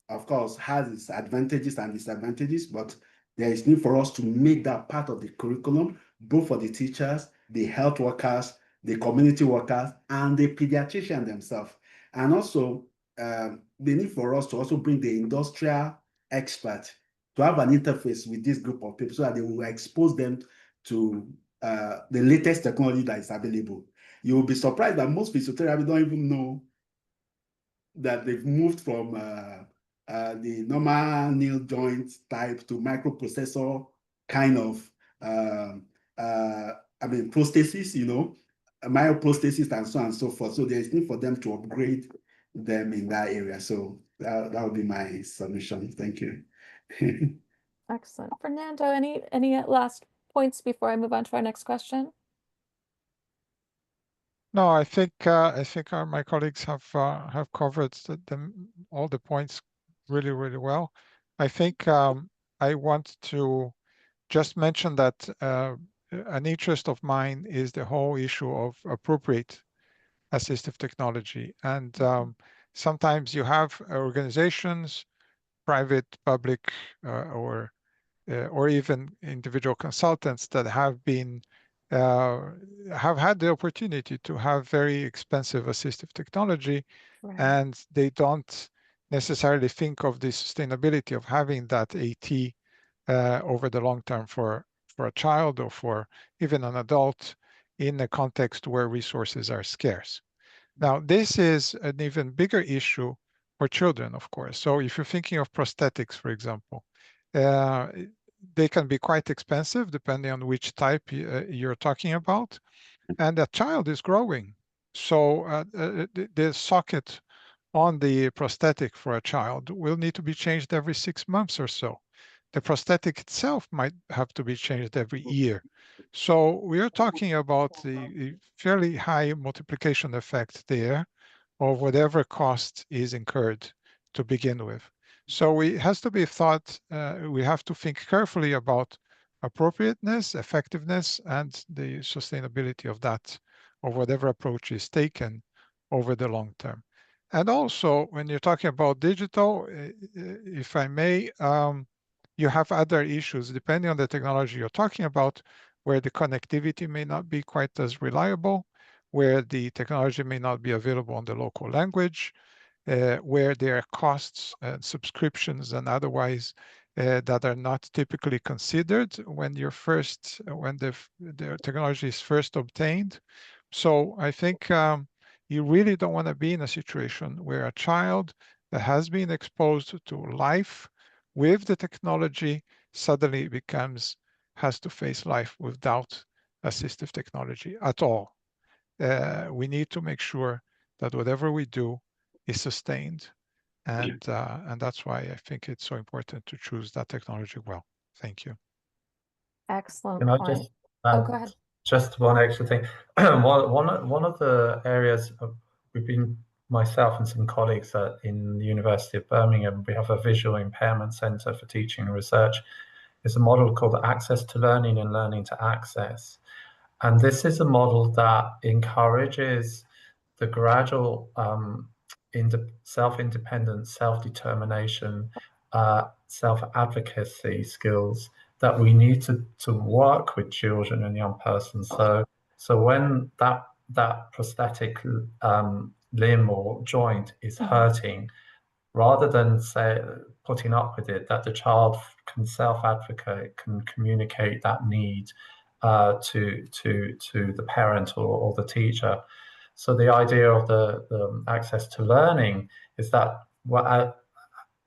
of course, has its advantages and disadvantages, but there is need for us to make that part of the curriculum, both for the teachers, the health workers, the community workers, and the pediatrician themselves. And also, the need for us to also bring the industrial expert to have an interface with this group of people so that they will expose them to the latest technology that is available. You will be surprised that most physiotherapists don't even know that they've moved from the normal nail joint type to microprocessor kind of prosthesis, myoprosthesis and so on and so forth. So there's need for them to upgrade them in that area. So that would be my submission. Thank you. Excellent. Fernando, any last points before I move on to our next question? No, I think my colleagues have covered all the points really, really well. I think I want to just mention that an interest of mine is the whole issue of appropriate assistive technology. And sometimes you have organizations, private, public, or even individual consultants that have been have had the opportunity to have very expensive assistive technology, Right. and they don't necessarily think of the sustainability of having that AT over the long term for a child or for even an adult in a context where resources are scarce. Now, this is an even bigger issue for children, of course. So if you're thinking of prosthetics, for example, they can be quite expensive depending on which type you're talking about. And a child is growing. So the socket on the prosthetic for a child will need to be changed every 6 months or so. The prosthetic itself might have to be changed every year. So we are talking about the fairly high multiplication effect there of whatever cost is incurred to begin with. So it has to be thought, we have to think carefully about appropriateness, effectiveness, and the sustainability of that, or whatever approach is taken over the long term. And also, when you're talking about digital, if I may, you have other issues depending on the technology you're talking about, where the connectivity may not be quite as reliable, where the technology may not be available on the local language, where there are costs and subscriptions and otherwise that are not typically considered when the technology is first obtained. So I think you really don't want to be in a situation where a child that has been exposed to life with the technology suddenly has to face life without assistive technology at all. We need to make sure that whatever we do is sustained. And that's why I think it's so important to choose that technology well. Thank you. Excellent Can I point. just Oh, go ahead. just one extra thing? one of the areas we've been, myself and some colleagues in the University of Birmingham, we have a visual impairment center for teaching and research. It's a model called Access to Learning and Learning to Access. And this is a model that encourages the gradual self-independence, self-determination, self-advocacy skills that we need to work with children and young persons. So when that prosthetic limb or joint is hurting, rather than say putting up with it, that the child can self-advocate, can communicate that need to the parent or the teacher. So the idea of the access to learning is that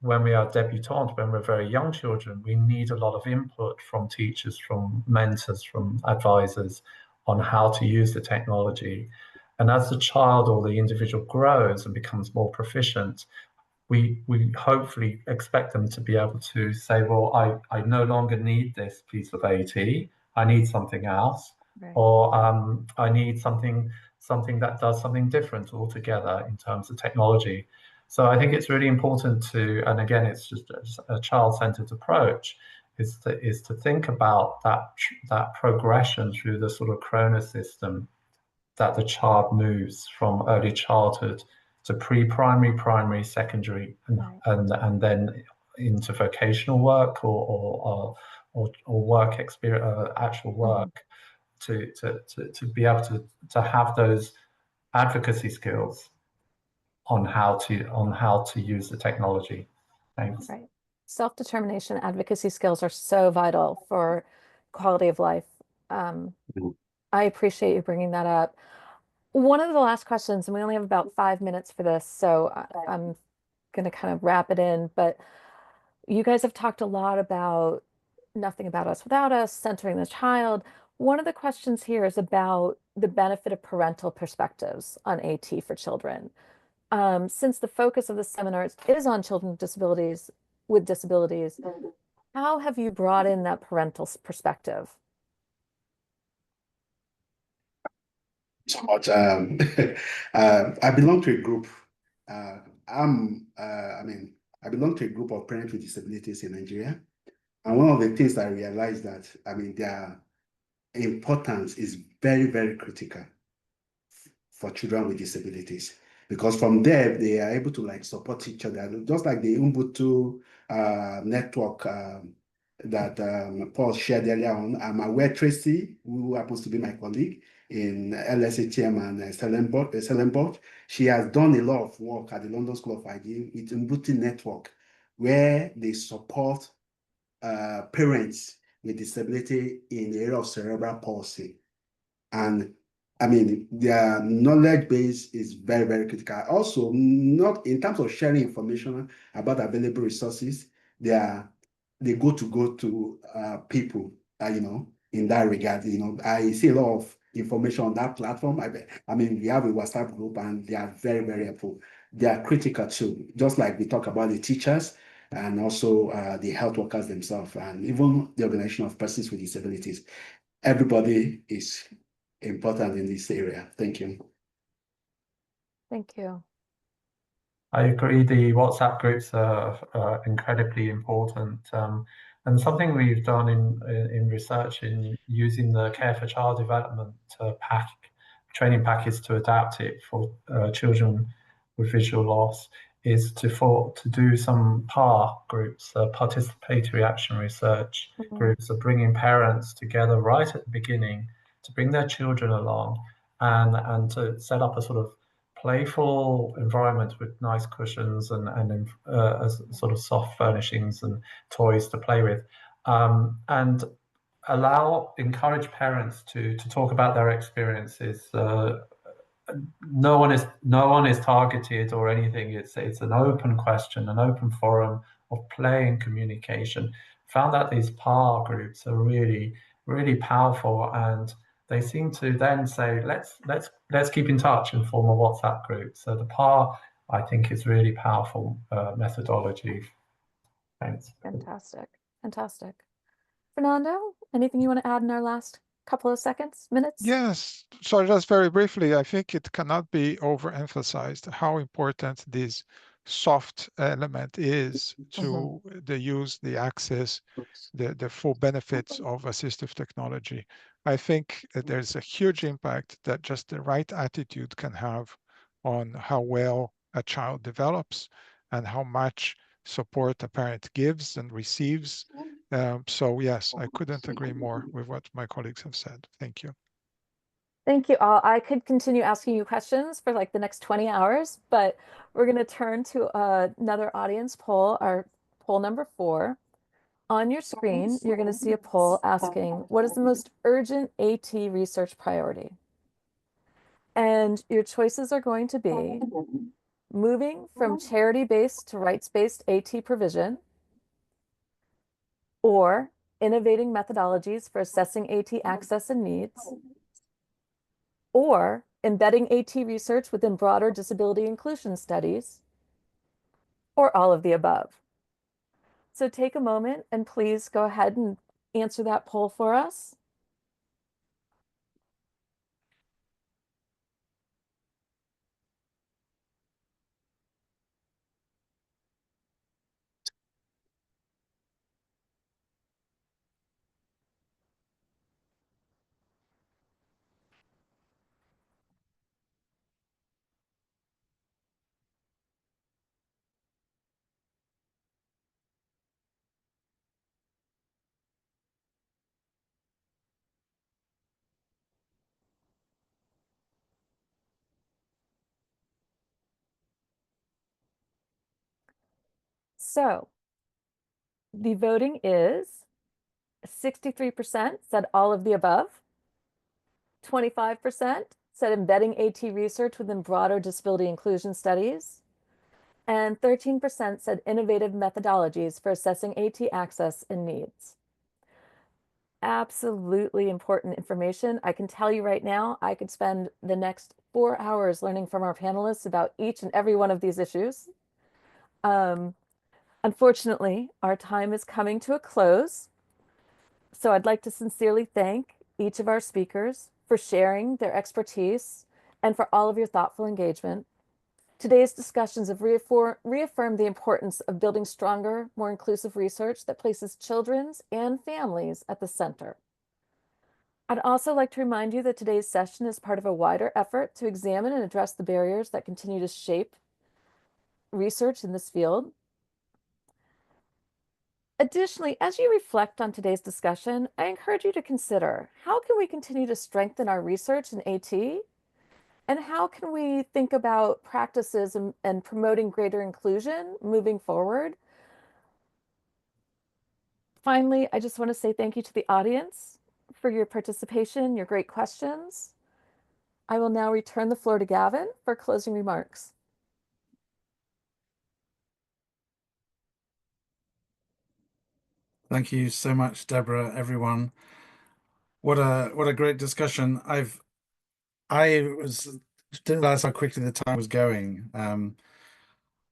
when we are debutantes, when we're very young children, we need a lot of input from teachers, from mentors, from advisors on how to use the technology. And as the child or the individual grows and becomes more proficient, we hopefully expect them to be able to say, well, I no longer need this piece of AT, I need something else, Right. or I need something that does something different altogether in terms of technology. So I think it's really important to, and again, it's just a child-centered approach, is to think about that progression through the sort of Kronos system, that the child moves from early childhood to pre-primary, primary, secondary, and then into vocational work or work experience, actual work, to be able to have those advocacy skills on how to use the technology. Thanks. Right. Self-determination, advocacy skills are so vital for quality of life. I appreciate you bringing that up. One of the last questions, and we only have about 5 minutes for this, so I'm going to kind of wrap it in, but you guys have talked a lot about nothing about us without us, centering the child. One of the questions here is about the benefit of parental perspectives on AT for children. Since the focus of the seminar is on children with disabilities, how have you brought in that parental perspective? So much. I belong to a group. I belong to a group of parents with disabilities in Nigeria. And one of the things I realized that, their importance is very, very critical for children with disabilities, because from there they are able to support each other, just like the Ubuntu network that Paul shared earlier on. I'm aware Tracy, who happens to be my colleague in LSHM and Stellenbosch, she has done a lot of work at the London School of Hygiene with Ubuntu network, where they support parents with disability in the area of cerebral palsy. And their knowledge base is very, very critical. Also, not in terms of sharing information about available resources, they go to people, in that regard. I see a lot of information on that platform. We have a WhatsApp group, and they are very, very helpful. They are critical too, just like we talk about the teachers and also the health workers themselves, and even the organization of persons with disabilities. Everybody is important in this area. Thank you. Thank you. I agree. The WhatsApp groups are incredibly important, and something we've done in research in using the Care for Child Development training package to adapt it for children with visual loss is to do some PAR groups, participatory action research groups, of bringing parents together right at the beginning to bring their children along and to set up a sort of playful environment with nice cushions and sort of soft furnishings and toys to play with, and encourage parents to talk about their experiences. No one is targeted or anything. It's an open question, an open forum of play and communication. Found that these PAR groups are really, really powerful, and they seem to then say, let's keep in touch and form a WhatsApp group. So the PAR, I think, is really powerful methodology. Thanks. Fantastic. Fernando, anything you want to add in our last couple of minutes? Yes. So just very briefly, I think it cannot be overemphasized how important this soft element is to the use, the access, the full benefits of assistive technology. I think that there's a huge impact that just the right attitude can have on how well a child develops and how much support a parent gives and receives. So yes, I couldn't agree more with what my colleagues have said. Thank you. Thank you all. I could continue asking you questions for like the next 20 hours, but we're going to turn to another audience poll, our poll number 4. On your screen, you're going to see a poll asking, what is the most urgent AT research priority? And your choices are going to be moving from charity-based to rights-based AT provision, or innovating methodologies for assessing AT access and needs, or embedding AT research within broader disability inclusion studies, or all of the above. So take a moment and please go ahead and answer that poll for us. So the voting is 63% said all of the above, 25% said embedding AT research within broader disability inclusion studies, and 13% said innovative methodologies for assessing AT access and needs. Absolutely important information. I can tell you right now, I could spend the next 4 hours learning from our panelists about each and every one of these issues. Unfortunately, our time is coming to a close. So I'd like to sincerely thank each of our speakers for sharing their expertise and for all of your thoughtful engagement. Today's discussions have reaffirmed the importance of building stronger, more inclusive research that places children's and families at the center. I'd also like to remind you that today's session is part of a wider effort to examine and address the barriers that continue to shape research in this field. Additionally, as you reflect on today's discussion, I encourage you to consider, how can we continue to strengthen our research in AT? And how can we think about practices and promoting greater inclusion moving forward? Finally, I just want to say thank you to the audience for your participation, your great questions. I will now return the floor to Gavin for closing remarks. Thank you so much, Deborah, everyone. What a great discussion. I didn't realize how quickly the time was going.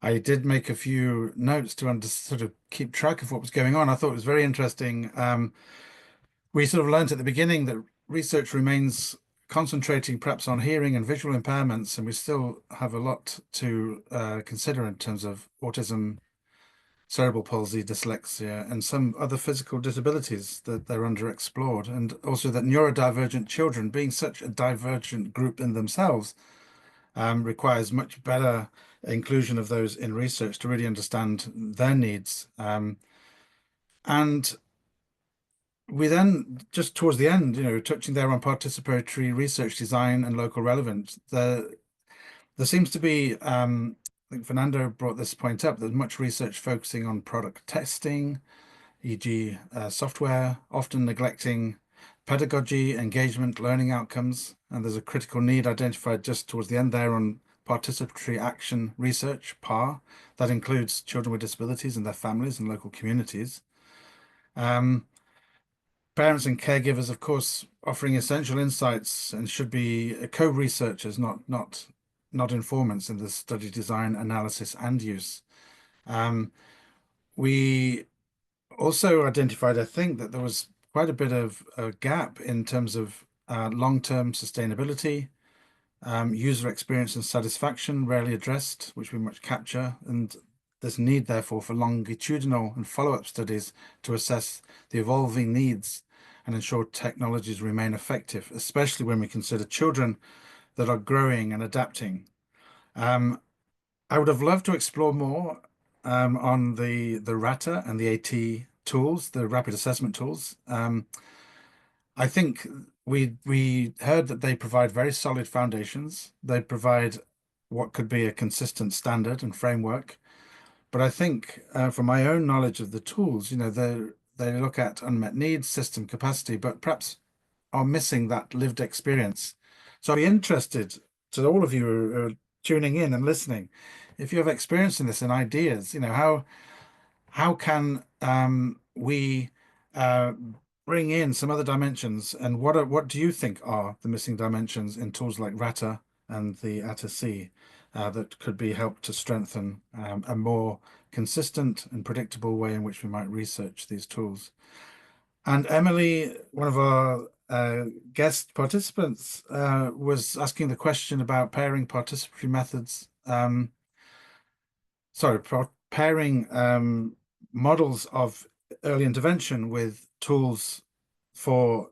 I did make a few notes to sort of keep track of what was going on. I thought it was very interesting. We sort of learned at the beginning that research remains concentrating perhaps on hearing and visual impairments, and we still have a lot to consider in terms of autism, cerebral palsy, dyslexia, and some other physical disabilities that they're underexplored, and also that neurodivergent children, being such a divergent group in themselves, requires much better inclusion of those in research to really understand their needs. And we then, just towards the end, touching there on participatory research design and local relevance, there seems to be, I think Fernando brought this point up, there's much research focusing on product testing, e.g. Software, often neglecting pedagogy, engagement, learning outcomes, and there's a critical need identified just towards the end there on participatory action research, PAR, that includes children with disabilities and their families and local communities. Parents and caregivers, of course, offering essential insights and should be co-researchers, not informants in the study design, analysis, and use. We also identified, I think, that there was quite a bit of a gap in terms of long-term sustainability, user experience and satisfaction, rarely addressed, which we much capture, and this need, therefore, for longitudinal and follow-up studies to assess the evolving needs and ensure technologies remain effective, especially when we consider children that are growing and adapting. I would have loved to explore more on the RATA and the AT tools, the rapid assessment tools. I think we heard that they provide very solid foundations. They provide what could be a consistent standard and framework. But I think from my own knowledge of the tools, they look at unmet needs, system capacity, but perhaps are missing that lived experience. So I'd be interested to all of you who are tuning in and listening, if you have experience in this and ideas, how can we bring in some other dimensions, and what do you think are the missing dimensions in tools like RATA and the ATA-C that could be helped to strengthen a more consistent and predictable way in which we might research these tools? And Emily, one of our guest participants, was asking the question about pairing participatory methods. Pairing models of early intervention with tools for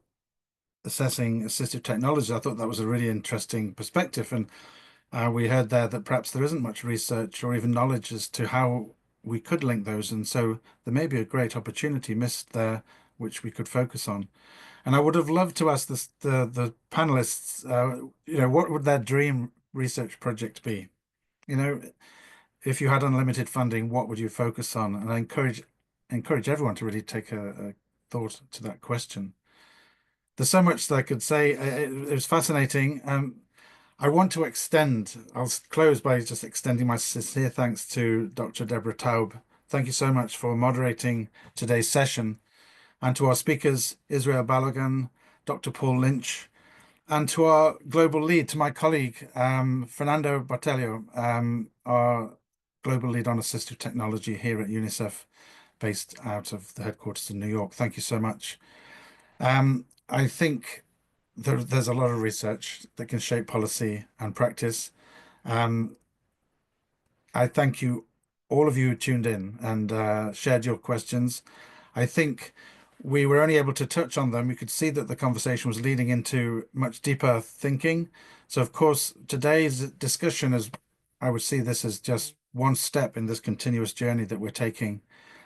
assessing assistive technology. I thought that was a really interesting perspective. And we heard there that perhaps there isn't much research or even knowledge as to how we could link those. And so there may be a great opportunity missed there, which we could focus on. And I would have loved to ask the panelists, what would their dream research project be? If you had unlimited funding, what would you focus on? And I encourage everyone to really take a thought to that question. There's so much that I could say. It was fascinating. I want to I'll close by just extending my sincere thanks to Dr. Deborah Taub. Thank you so much for moderating today's session, and to our speakers, Israel Balogan, Dr. Paul Lynch, and to our global lead, to my colleague, Fernando Bartelio, our global lead on assistive technology here at UNICEF, based out of the headquarters in New York. Thank you so much. I think there's a lot of research that can shape policy and practice. I thank you, all of you who tuned in and shared your questions. I think we were only able to touch on them. We could see that the conversation was leading into much deeper thinking. So of course, today's discussion is, I would see this as just one step in this continuous journey that we're taking,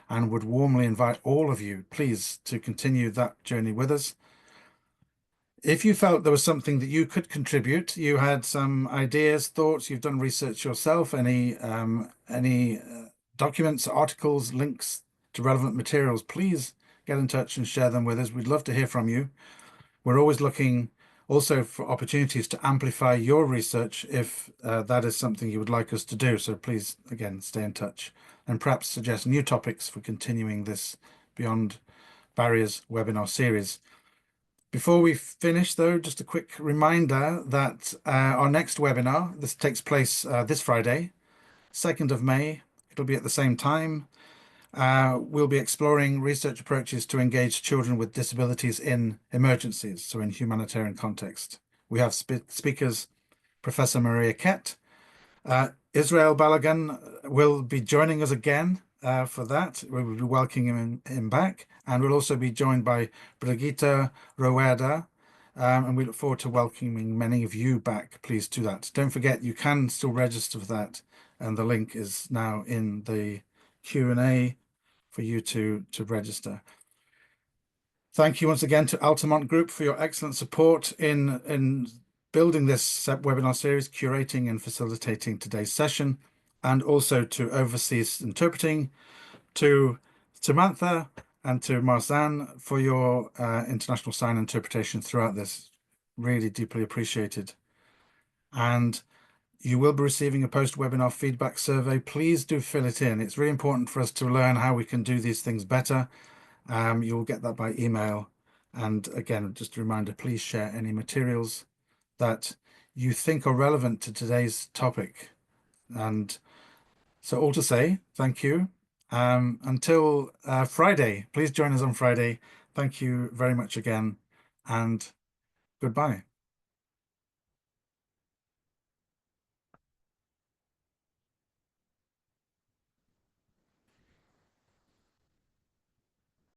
and would warmly invite all of you, please, to continue that journey with us. If you felt there was something that you could contribute, you had some ideas, thoughts, you've done research yourself, any documents, articles, links to relevant materials, please get in touch and share them with us. We'd love to hear from you. We're always looking also for opportunities to amplify your research if that is something you would like us to do. So please, again, stay in touch and perhaps suggest new topics for continuing this Beyond Barriers webinar series. Before we finish, though, just a quick reminder that our next webinar, this takes place this Friday, 2nd of May. It'll be at the same time. We'll be exploring research approaches to engage children with disabilities in emergencies, so in humanitarian context. We have speakers, Professor Maria Kett. Israel Balogan will be joining us again for that. We will be welcoming him back. And we'll also be joined by Brigitte Roeda. And we look forward to welcoming many of you back. Please do that. Don't forget, you can still register for that. And the link is now in the Q&A for you to register. Thank you once again to Altamont Group for your excellent support in building this webinar series, curating and facilitating today's session, and also to Overseas Interpreting, to Samantha and to Marzan for your international sign interpretation throughout this. Really deeply appreciated. And you will be receiving a post-webinar feedback survey. Please do fill it in. It's really important for us to learn how we can do these things better. You'll get that by email. And again, just a reminder, please share any materials that you think are relevant to today's topic. And so all to say, thank you. Until Friday, please join us on Friday. Thank you very much again, and goodbye.